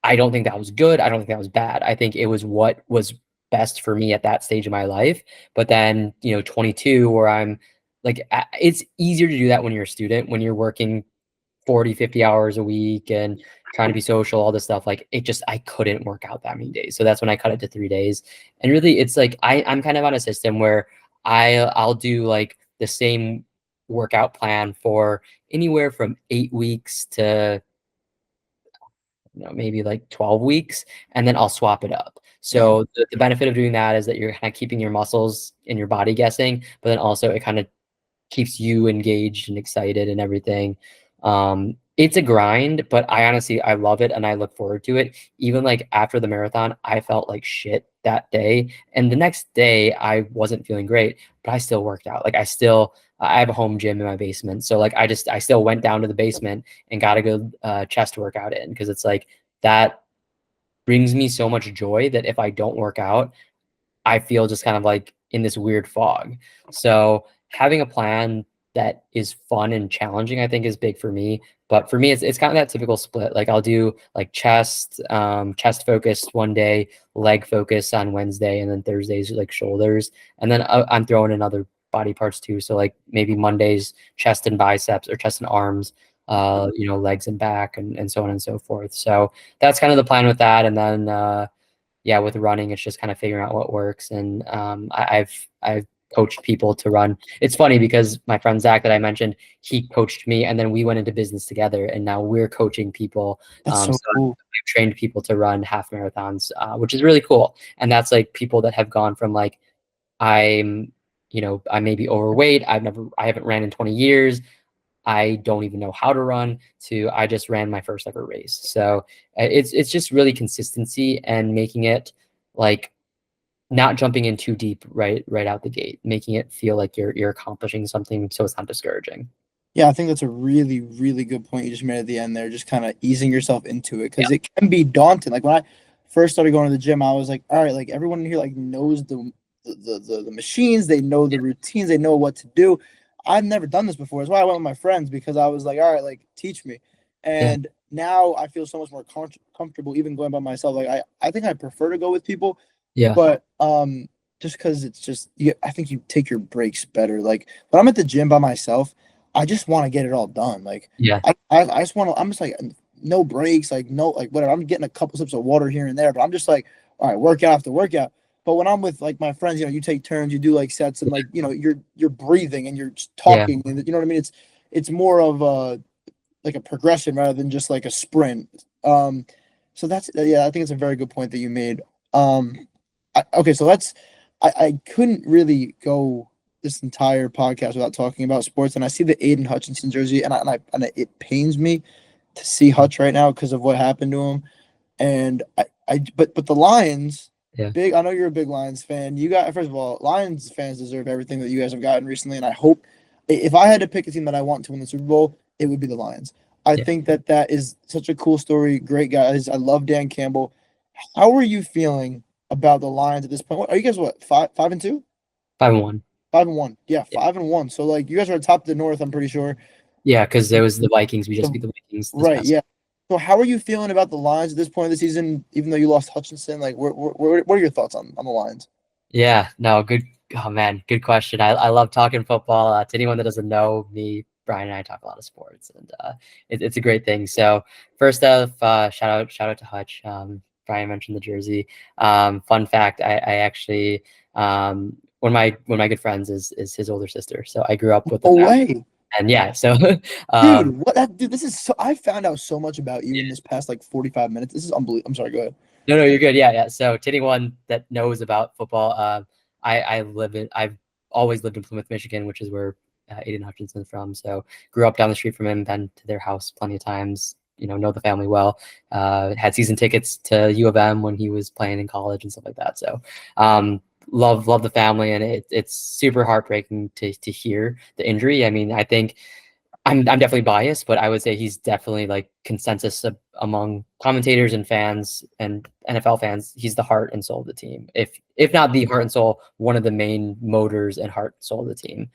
Speaker 2: I don't think that was good. I don't think that was bad. I think it was what was best for me at that stage of my life. But then, 22, where I'm like, it's easier to do that when you're a student, when you're working 40, 50 hours a week and trying to be social, all this stuff. Like I couldn't work out that many days. So that's when I cut it to 3 days. And really it's like, I'm kind of on a system where I'll do like the same workout plan for anywhere from 8 weeks to maybe like 12 weeks, and then I'll swap it up.
Speaker 1: Yeah.
Speaker 2: So the benefit of doing that is that you're kind of keeping your muscles and your body guessing, but then also it kind of keeps you engaged and excited and everything. It's a grind, but I love it and I look forward to it. Even like after the marathon, I felt like shit that day. And the next day I wasn't feeling great, but I still worked out. Like I have a home gym in my basement. So like I still went down to the basement and got a good chest workout in, because it's like that brings me so much joy that if I don't work out, I feel just kind of like in this weird fog. So having a plan that is fun and challenging, I think, is big for me. But for me, it's kind of that typical split. Like I'll do like chest focused one day, leg focus on Wednesday, and then Thursdays like shoulders, and then I'm throwing in other body parts too. So like maybe Mondays chest and biceps, or chest and arms, legs and back, and so on and so forth. So that's kind of the plan with that, and then yeah, with running, it's just kind of figuring out what works. And I've coached people to run. It's funny because my friend Zach that I mentioned, he coached me, and then we went into business together, and now we're coaching people.
Speaker 1: That's so
Speaker 2: So
Speaker 1: cool.
Speaker 2: I've trained people to run half marathons, which is really cool. And that's like people that have gone from like I'm, I may be overweight. I haven't ran in 20 years. I don't even know how to run, to I just ran my first ever race. So it's just really consistency and making it like not jumping in too deep right out the gate, making it feel like you're accomplishing something, so it's not discouraging.
Speaker 1: Yeah, I think that's a really, really good point you just made at the end there. Just kind of easing yourself into it,
Speaker 2: Yeah,
Speaker 1: because it can be daunting. Like when I first started going to the gym, I was like, all right, like everyone in here like knows the machines, they know the
Speaker 2: yeah,
Speaker 1: routines, they know what to do. I've never done this before. That's why I went with my friends, because I was like, all right, like teach me.
Speaker 2: yeah,
Speaker 1: And now I feel so much more comfortable even going by myself. Like I think I prefer to go with people,
Speaker 2: yeah,
Speaker 1: but just because it's just I think you take your breaks better. Like when I'm at the gym by myself, I just want to get it all done. Like
Speaker 2: yeah,
Speaker 1: I just want to. I'm just like no breaks, like no like whatever. I'm getting a couple sips of water here and there, but I'm just like all right, workout after workout. But when I'm with like my friends, you take turns, you do like sets, and like you're breathing and you're just
Speaker 2: yeah,
Speaker 1: talking, and you know what I mean. It's more of a like a progression rather than just like a sprint. So that's yeah, I think it's a very good point that you made. Okay, so I couldn't really go this entire podcast without talking about sports, and I see the Aiden Hutchinson jersey, and it pains me to see Hutch right now because of what happened to him. And but the Lions,
Speaker 2: yeah,
Speaker 1: big. I know you're a big Lions fan. You got first of all, Lions fans deserve everything that you guys have gotten recently, and I hope if I had to pick a team that I want to win the Super Bowl, it would be the Lions. I
Speaker 2: yeah.
Speaker 1: think that is such a cool story. Great guys. I love Dan Campbell. How are you feeling about the Lions at this point? Are you guys what 5-2?
Speaker 2: 5-1.
Speaker 1: 5-1. Yeah,
Speaker 2: Yeah,
Speaker 1: 5-1. So like you guys are at top of the North, I'm pretty sure.
Speaker 2: yeah, because there was the Vikings. We just
Speaker 1: The
Speaker 2: beat the Vikings this
Speaker 1: Right,
Speaker 2: past.
Speaker 1: yeah. So how are you feeling about the Lions at this point of the season, even though you lost Hutchinson? Like, what are your thoughts on the Lions?
Speaker 2: Yeah, no, good. Oh man, good question. I love talking football. To anyone that doesn't know me, Brian and I talk a lot of sports, and it's a great thing. So first off, shout out to Hutch. Brian mentioned the jersey. Fun fact, I actually one of my good friends is his older sister. So I grew up with the
Speaker 1: No
Speaker 2: family.
Speaker 1: way.
Speaker 2: And yeah, so
Speaker 1: Dude,
Speaker 2: um,
Speaker 1: dude, this is so I found out so much about you in this past like 45 minutes. This is unbelievable. I'm sorry, go ahead.
Speaker 2: no, you're good. Yeah, yeah. So to anyone that knows about football, I've always lived in Plymouth, Michigan, which is where Aiden Hutchinson's from. So grew up down the street from him, been to their house plenty of times. Know the family well. Had season tickets to U of M when he was playing in college and stuff like that. So love the family, and it's super heartbreaking to hear the injury. I mean, I think I'm definitely biased, but I would say he's definitely like consensus among commentators and fans and NFL fans. He's the heart and soul of the team. If not the heart and soul, one of the main motors and heart and soul of the team.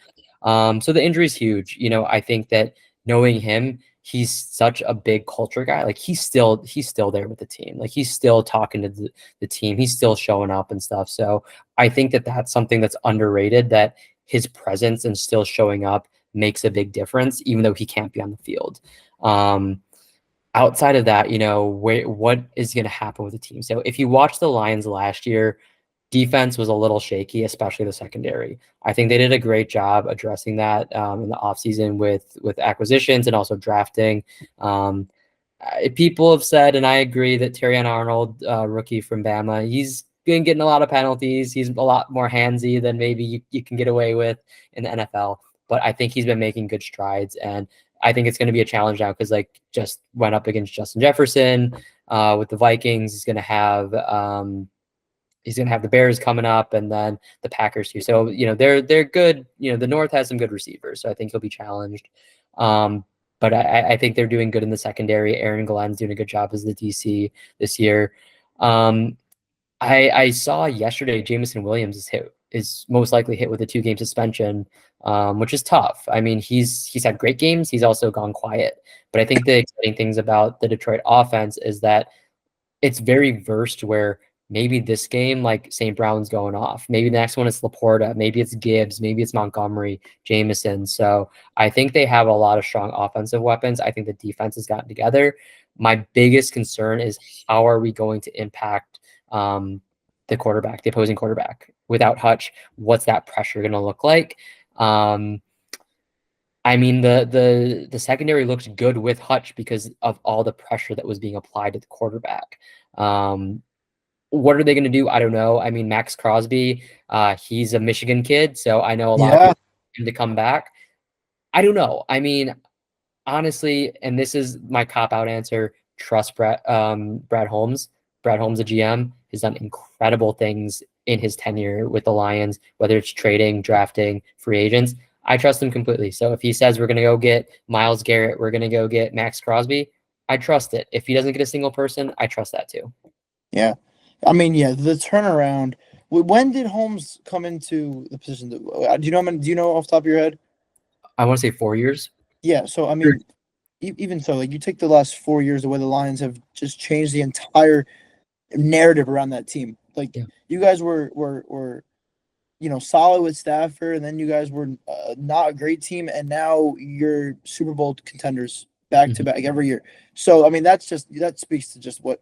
Speaker 2: So the injury is huge. I think that knowing him, he's such a big culture guy. Like he's still there with the team. Like he's still talking to the team. He's still showing up and stuff. So I think that that's something that's underrated. That his presence and still showing up makes a big difference, even though he can't be on the field. Outside of that, what is going to happen with the team? So if you watch the Lions last year, defense was a little shaky, especially the secondary. I think they did a great job addressing that in the offseason with acquisitions and also drafting. People have said, and I agree, that Terrion Arnold, rookie from Bama, he's been getting a lot of penalties. He's a lot more handsy than maybe you can get away with in the NFL. But I think he's been making good strides, and I think it's going to be a challenge now because just went up against Justin Jefferson with the Vikings. He's gonna have the Bears coming up, and then the Packers too. So they're good. The North has some good receivers, so I think he'll be challenged. But I think they're doing good in the secondary. Aaron Glenn's doing a good job as the DC this year. I saw yesterday Jameson Williams is most likely hit with a 2-game suspension, which is tough. I mean, he's had great games. He's also gone quiet. But I think the exciting things about the Detroit offense is that it's very versed where maybe this game, like St. Brown's going off. Maybe the next one is Laporta. Maybe it's Gibbs. Maybe it's Montgomery, Jameson. So I think they have a lot of strong offensive weapons. I think the defense has gotten together. My biggest concern is how are we going to impact the quarterback, the opposing quarterback? Without Hutch, what's that pressure going to look like? I mean, the secondary looked good with Hutch because of all the pressure that was being applied to the quarterback. What are they going to do? I don't know. I mean, Max Crosby, he's a Michigan kid, so I know a lot of
Speaker 1: Yeah.
Speaker 2: people want him to come back. I don't know. I mean, honestly, and this is my cop-out answer, trust Brad Holmes. Brad Holmes, a GM, has done incredible things in his tenure with the Lions, whether it's trading, drafting, free agents. I trust him completely. So if he says we're going to go get Myles Garrett, we're going to go get Max Crosby, I trust it. If he doesn't get a single person, I trust that too.
Speaker 1: Yeah. I mean, yeah, the turnaround. When did Holmes come into the position? Do you know? Do you know off the top of your head?
Speaker 2: I want to say 4 years.
Speaker 1: Yeah. So I
Speaker 2: Sure.
Speaker 1: mean, even so, like you take the last 4 years, the way the Lions have just changed the entire narrative around that team. Like
Speaker 2: Yeah.
Speaker 1: you guys were solid with Stafford, and then you guys were not a great team, and now you're Super Bowl contenders back to
Speaker 2: Mhm.
Speaker 1: back every year. So I mean, that speaks to just what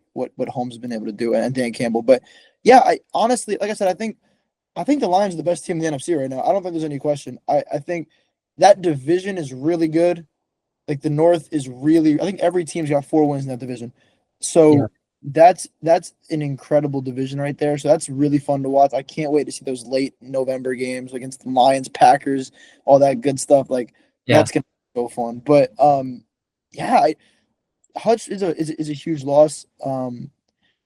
Speaker 1: Holmes has been able to do, and Dan Campbell. But yeah, I honestly, like I said, I think the Lions are the best team in the NFC right now. I don't think there's any question. I think that division is really good. Like the North is really, I think every team's got 4 wins in that division.
Speaker 2: Yeah.
Speaker 1: So that's an incredible division right there. So that's really fun to watch. I can't wait to see those late November games against the Lions, Packers, all that good stuff. Like
Speaker 2: Yeah.
Speaker 1: that's gonna be so fun. But yeah, Hutch is a huge loss.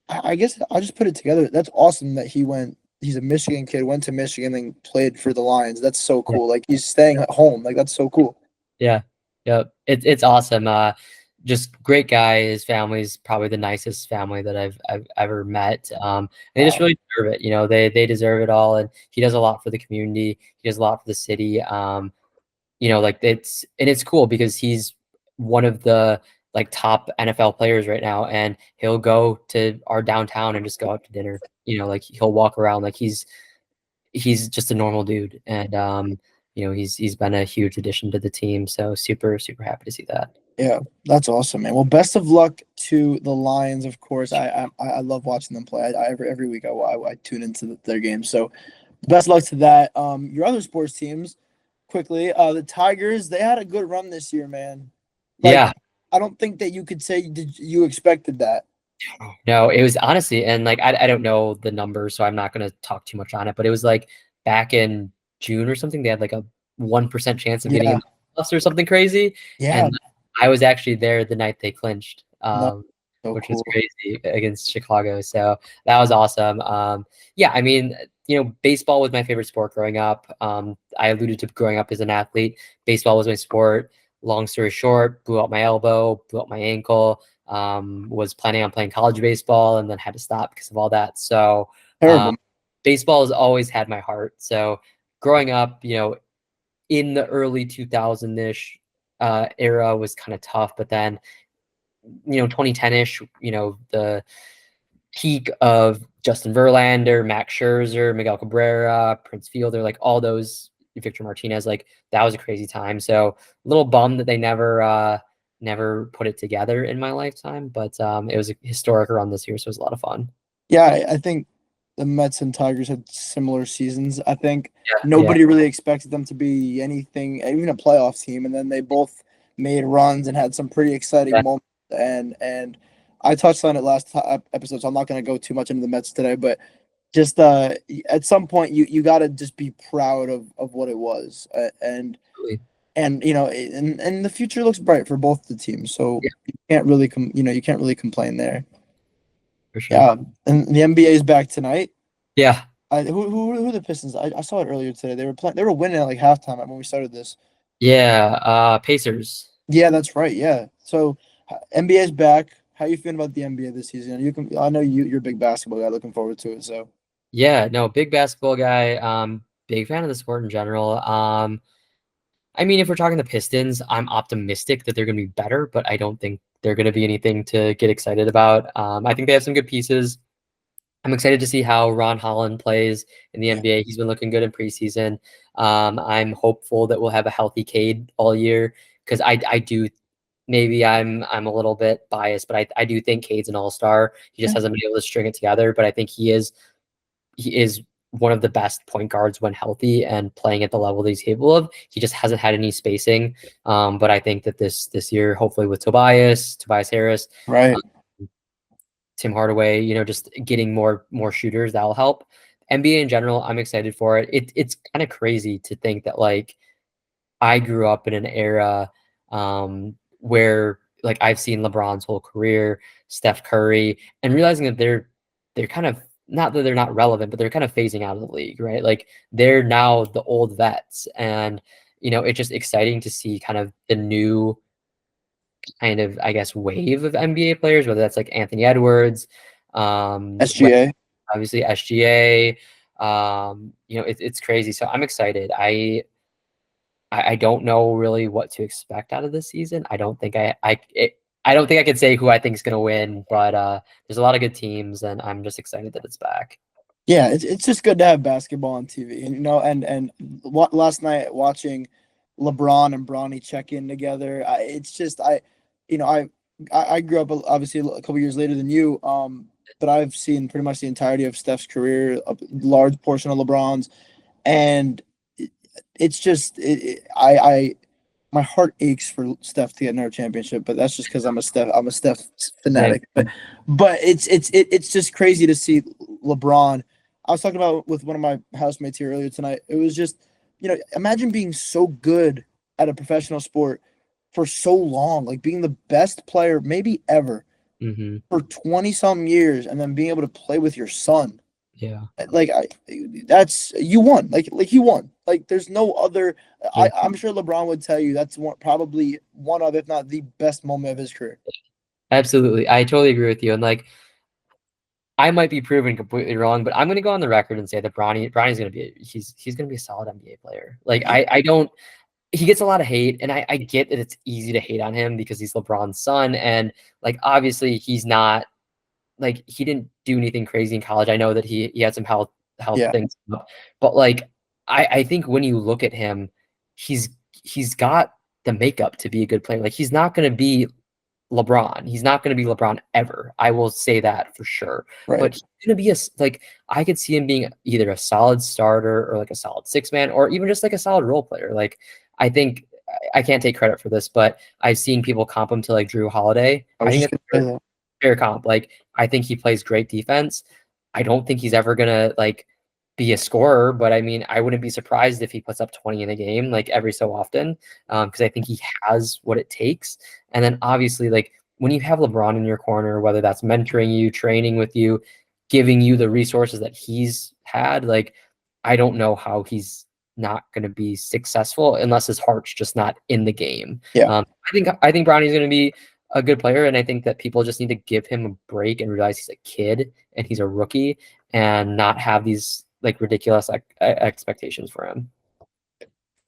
Speaker 1: I guess I'll just put it together. That's awesome that he's a Michigan kid, went to Michigan and played for the Lions. That's so
Speaker 2: Yeah.
Speaker 1: cool. Like he's staying at home. Like that's so cool.
Speaker 2: Yeah. Yeah. It's awesome. Just great guy. His family's probably the nicest family that I've ever met. They just
Speaker 1: Wow.
Speaker 2: really deserve it. They deserve it all. And he does a lot for the community. He does a lot for the city. Like it's cool because he's one of the like top NFL players right now, and he'll go to our downtown and just go out to dinner. Like he'll walk around like he's just a normal dude, and he's been a huge addition to the team. So super super happy to see that.
Speaker 1: Yeah, that's awesome, man. Well, best of luck to the Lions, of course. I love watching them play. Every week I tune into their games. So best of luck to that. Your other sports teams, quickly. The Tigers, they had a good run this year, man. Like,
Speaker 2: Yeah.
Speaker 1: I don't think that you could say did you expected that.
Speaker 2: No, it was honestly, and like I don't know the numbers, so I'm not gonna talk too much on it, but it was like back in June or something, they had like a 1% chance of getting in
Speaker 1: Yeah,
Speaker 2: the playoffs or something crazy.
Speaker 1: yeah,
Speaker 2: And I was actually there the night they clinched,
Speaker 1: no, so
Speaker 2: which was
Speaker 1: cool.
Speaker 2: crazy against Chicago. So that was awesome. Yeah, I mean, baseball was my favorite sport growing up. I alluded to growing up as an athlete. Baseball was my sport. Long story short, blew out my elbow, blew out my ankle, was planning on playing college baseball and then had to stop because of all that. So um,
Speaker 1: Terrible.
Speaker 2: baseball has always had my heart. So growing up, in the early 2000-ish era was kind of tough, but then 2010-ish, the peak of Justin Verlander, Max Scherzer, Miguel Cabrera, Prince Fielder, like all those, Victor Martinez, like that was a crazy time. So a little bummed that they never put it together in my lifetime, but it was a historic run this year, so it was a lot of fun.
Speaker 1: Yeah, I think the Mets and Tigers had similar seasons. I think
Speaker 2: Yeah, yeah,
Speaker 1: nobody really expected them to be anything, even a playoff team, and then they both made runs and had some pretty exciting
Speaker 2: yeah,
Speaker 1: moments. And I touched on it last episode, so I'm not going to go too much into the Mets today. But just at some point, you got to just be proud of what it was,
Speaker 2: absolutely.
Speaker 1: and and the future looks bright for both the teams. So
Speaker 2: Yeah,
Speaker 1: you can't really you can't really complain there.
Speaker 2: for sure.
Speaker 1: Yeah, and the NBA is back tonight.
Speaker 2: Yeah,
Speaker 1: Who are the Pistons? I saw it earlier today. They were playing. They were winning at like halftime when we started this.
Speaker 2: yeah. Pacers.
Speaker 1: Yeah, that's right. Yeah. So NBA is back. How you feeling about the NBA this season? You can. I know you're a big basketball guy. Looking forward to it. So
Speaker 2: Yeah, no, big basketball guy. Big fan of the sport in general. I mean, if we're talking the Pistons, I'm optimistic that they're going to be better, but I don't think they're going to be anything to get excited about. I think they have some good pieces. I'm excited to see how Ron Holland plays in the
Speaker 1: yeah,
Speaker 2: NBA. He's been looking good in preseason. I'm hopeful that we'll have a healthy Cade all year because I do. Maybe I'm a little bit biased, but I do think Cade's an all-star. He just
Speaker 1: yeah,
Speaker 2: hasn't been able to string it together, but I think he is one of the best point guards when healthy and playing at the level that he's capable of. He just hasn't had any spacing. But I think that this year, hopefully with Tobias Harris,
Speaker 1: right.
Speaker 2: um, Tim Hardaway, just getting more shooters, that'll help. NBA in general, I'm excited for it. It's kind of crazy to think that like I grew up in an era where like I've seen LeBron's whole career, Steph Curry, and realizing that they're kind of not that they're not relevant, but they're kind of phasing out of the league, right? Like they're now the old vets, and it's just exciting to see kind of the new kind of I guess wave of NBA players, whether that's like Anthony Edwards,
Speaker 1: SGA.
Speaker 2: obviously SGA. It's crazy. So I'm excited. I don't know really what to expect out of this season. I don't think I could say who I think is going to win, but there's a lot of good teams, and I'm just excited that it's back.
Speaker 1: Yeah, it's just good to have basketball on TV, and last night watching LeBron and Bronny check in together, it's just you know, I grew up obviously a couple years later than you, but I've seen pretty much the entirety of Steph's career, a large portion of LeBron's, and it's just I my heart aches for Steph to get another championship, but that's just because I'm a Steph
Speaker 2: Same.
Speaker 1: fanatic. But it's just crazy to see LeBron. I was talking about with one of my housemates here earlier tonight. It was just, imagine being so good at a professional sport for so long, like being the best player maybe ever
Speaker 2: Hmm.
Speaker 1: for 20 some years, and then being able to play with your son.
Speaker 2: Yeah.
Speaker 1: Like that's you won. Like you won. Like there's no other.
Speaker 2: Yeah.
Speaker 1: I'm sure LeBron would tell you that's probably one of, if not the best moment of his career.
Speaker 2: Absolutely. I totally agree with you. And like, I might be proven completely wrong, but I'm going to go on the record and say that Bronny's going to be he's going to be a solid NBA player. Like
Speaker 1: Yeah,
Speaker 2: I don't he gets a lot of hate, and I get that it's easy to hate on him because he's LeBron's son, and like obviously he's not like he didn't do anything crazy in college. I know that he had some health
Speaker 1: yeah,
Speaker 2: things, but like I think when you look at him, he's got the makeup to be a good player. Like he's not going to be LeBron. He's not going to be LeBron ever. I will say that for sure.
Speaker 1: Right.
Speaker 2: But he's going to be like I could see him being either a solid starter or like a solid six man or even just like a solid role player. Like I think I can't take credit for this, but I've seen people comp him to like Drew Holiday.
Speaker 1: I
Speaker 2: I
Speaker 1: was
Speaker 2: think
Speaker 1: just
Speaker 2: that's
Speaker 1: gonna say that.
Speaker 2: fair comp. Like I think he plays great defense. I don't think he's ever gonna like be a scorer, but I mean, I wouldn't be surprised if he puts up 20 in a game like every so often, because I think he has what it takes. And then obviously, like when you have LeBron in your corner, whether that's mentoring you, training with you, giving you the resources that he's had, like I don't know how he's not going to be successful unless his heart's just not in the game.
Speaker 1: Yeah.
Speaker 2: I think Brownie's going to be a good player, and I think that people just need to give him a break and realize he's a kid and he's a rookie, and not have these like ridiculous expectations for him.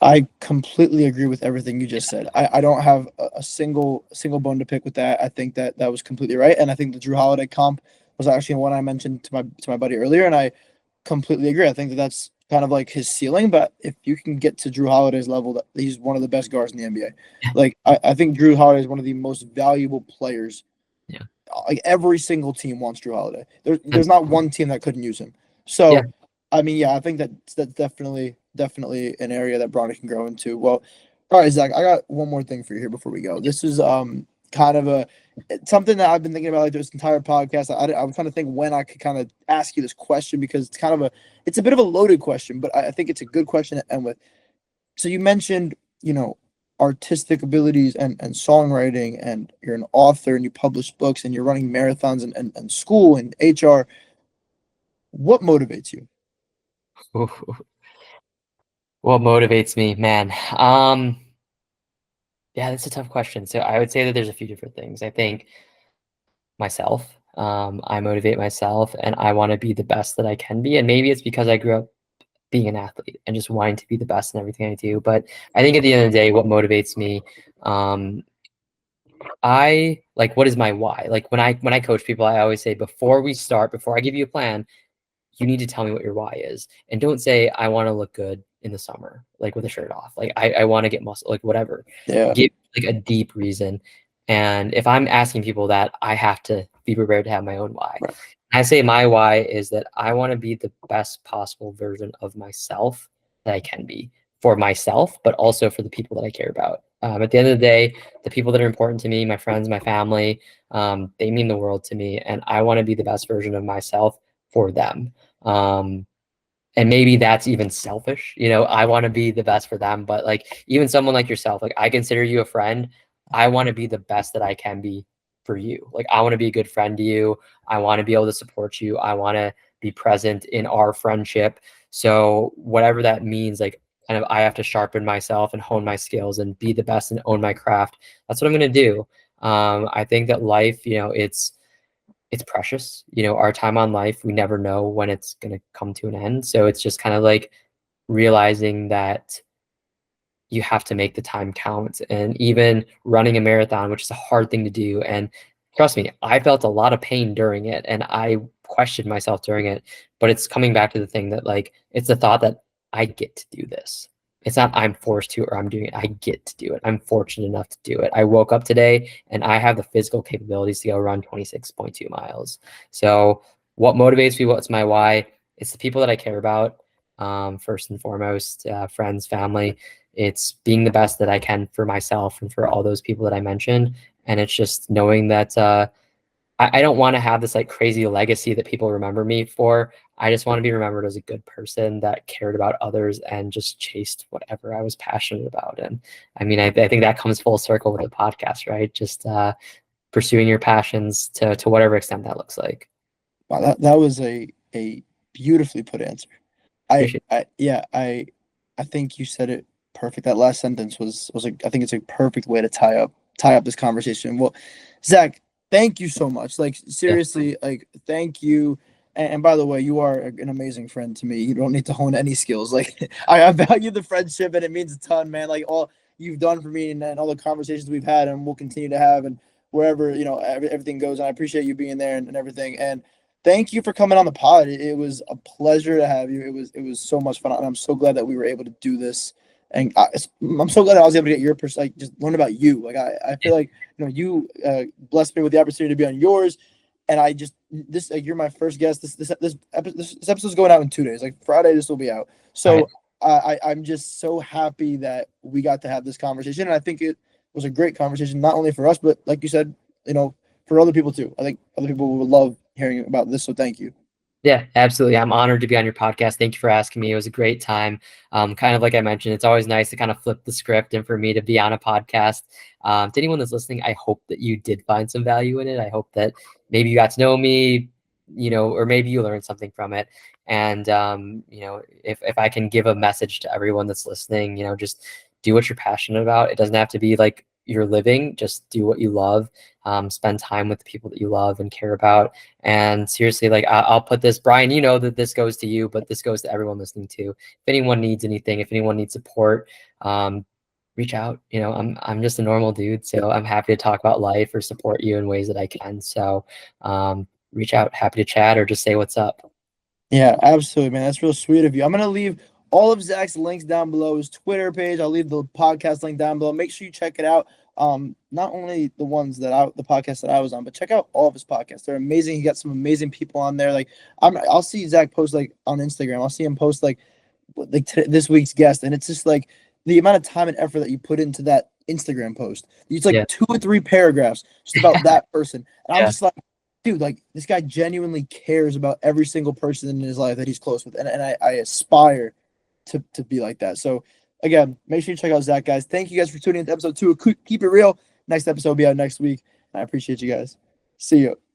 Speaker 1: I completely agree with everything you just said. I don't have a single bone to pick with that. I think that that was completely right, and I think the Drew Holiday comp was actually one I mentioned to my buddy earlier, and I completely agree. I think that that's kind of like his ceiling, but if you can get to Drew Holiday's level, that he's one of the best guards in the NBA. Like I think Drew Holiday is one of the most valuable players.
Speaker 2: Yeah.
Speaker 1: Like every single team wants Drew Holiday.
Speaker 2: And
Speaker 1: There's not one team that couldn't use him.
Speaker 2: yeah,
Speaker 1: So, I mean, yeah, I think that's definitely an area that Bronny can grow into. Well, all right, Zach, I got one more thing for you here before we go. This is kind of something that I've been thinking about like this entire podcast. I was trying to think when I could kind of ask you this question because it's a bit of a loaded question, but I think it's a good question to end with. So you mentioned, artistic abilities and songwriting, and you're an author and you publish books and you're running marathons and school and HR. What motivates you?
Speaker 2: what motivates me, man? Yeah, that's a tough question. So I would say that there's a few different things. I think myself. I motivate myself, and I want to be the best that I can be. And maybe it's because I grew up being an athlete and just wanting to be the best in everything I do. But I think at the end of the day, what motivates me, um, I like what is my why? Like when I coach people, I always say before I give you a plan, you need to tell me what your why is. And don't say, I want to look good in the summer, like with a shirt off. Like I want to get muscle, like whatever.
Speaker 1: Yeah.
Speaker 2: Give like a deep reason. And if I'm asking people that, I have to be prepared to have my own why.
Speaker 1: Right.
Speaker 2: I say my why is that I want to be the best possible version of myself that I can be for myself, but also for the people that I care about. At the end of the day, the people that are important to me, my friends, my family, they mean the world to me. And I want to be the best version of myself for them. Um, and maybe that's even selfish. I want to be the best for them, but like even someone like yourself, like I consider you a friend. I want to be the best that I can be for you. Like I want to be a good friend to you. I want to be able to support you. I want to be present in our friendship. So whatever that means, like kind of I have to sharpen myself and hone my skills and be the best and own my craft. That's what I'm going to do. I think that life, it's precious. Our time on life, we never know when it's going to come to an end. So it's just kind of like realizing that you have to make the time count. And even running a marathon, which is a hard thing to do. And trust me, I felt a lot of pain during it and I questioned myself during it. But it's coming back to the thing that like, it's the thought that I get to do this. It's not I'm forced to or I'm doing it. I get to do it. I'm fortunate enough to do it. I woke up today and I have the physical capabilities to go run 26.2 miles. So what motivates me? What's my why? It's the people that I care about. First and foremost, friends, family. It's being the best that I can for myself and for all those people that I mentioned. And it's just knowing that I don't want to have this like crazy legacy that people remember me for. I just want to be remembered as a good person that cared about others and just chased whatever I was passionate about. And I mean, I think that comes full circle with the podcast, right? Just pursuing your passions to whatever extent that looks like.
Speaker 1: Wow, that was a beautifully put answer.
Speaker 2: Appreciate
Speaker 1: Yeah, I think you said it perfect. That last sentence was I think it's a perfect way to tie up this conversation. Well, Zach, thank you so much. Like
Speaker 2: it. Yeah.
Speaker 1: seriously, like thank you. And by the way, you are an amazing friend to me. You don't need to hone any skills. Like I value the friendship and it means a ton, man. Like all you've done for me and all the conversations we've had and we'll continue to have and wherever, everything goes. And I appreciate you being there and everything. And thank you for coming on the pod. It was a pleasure to have you. It was so much fun, and I'm so glad that we were able to do this And I'm so glad that I was able to get your like just learn about you. Like I feel like you blessed me with the opportunity to be on yours, and I just this like you're my first guest. This episode's going out in 2 days. Like Friday, this will be out.
Speaker 2: All right.
Speaker 1: So I'm just so happy that we got to have this conversation, and I think it was a great conversation, not only for us, but like you said, for other people too. I think other people would love hearing about this. So thank you.
Speaker 2: Yeah, absolutely. I'm honored to be on your podcast. Thank you for asking me. It was a great time. Kind of like I mentioned, it's always nice to kind of flip the script and for me to be on a podcast. To anyone that's listening, I hope that you did find some value in it. I hope that maybe you got to know me, or maybe you learned something from it. And, if I can give a message to everyone that's listening, just do what you're passionate about. It doesn't have to be like you're living, just do what you love. Spend time with the people that you love and care about. And seriously, like I'll put this, Brian, that this goes to you, but this goes to everyone listening too. If anyone needs anything, if anyone needs support, reach out. I'm just a normal dude, so I'm happy to talk about life or support you in ways that I can. So reach out, happy to chat or just say what's up.
Speaker 1: Yeah, absolutely, man. That's real sweet of you. I'm gonna leave all of Zach's links down below, his Twitter page. I'll leave the podcast link down below. Make sure you check it out. Not only the podcast that I was on, but check out all of his podcasts. They're amazing. He got some amazing people on there. Like I'll see Zach post like on Instagram. I'll see him post like this week's guest, and it's just like the amount of time and effort that you put into that Instagram post. It's like
Speaker 2: Yeah.
Speaker 1: 2 or 3 paragraphs just about that person, and I'm
Speaker 2: Yeah.
Speaker 1: just like, dude, like this guy genuinely cares about every single person in his life that he's close with, and I aspire to be like that. So again, make sure you check out Zach, guys. Thank you guys for tuning into episode 2 of Keep It Real. Next episode will be out next week. I appreciate you guys. See you.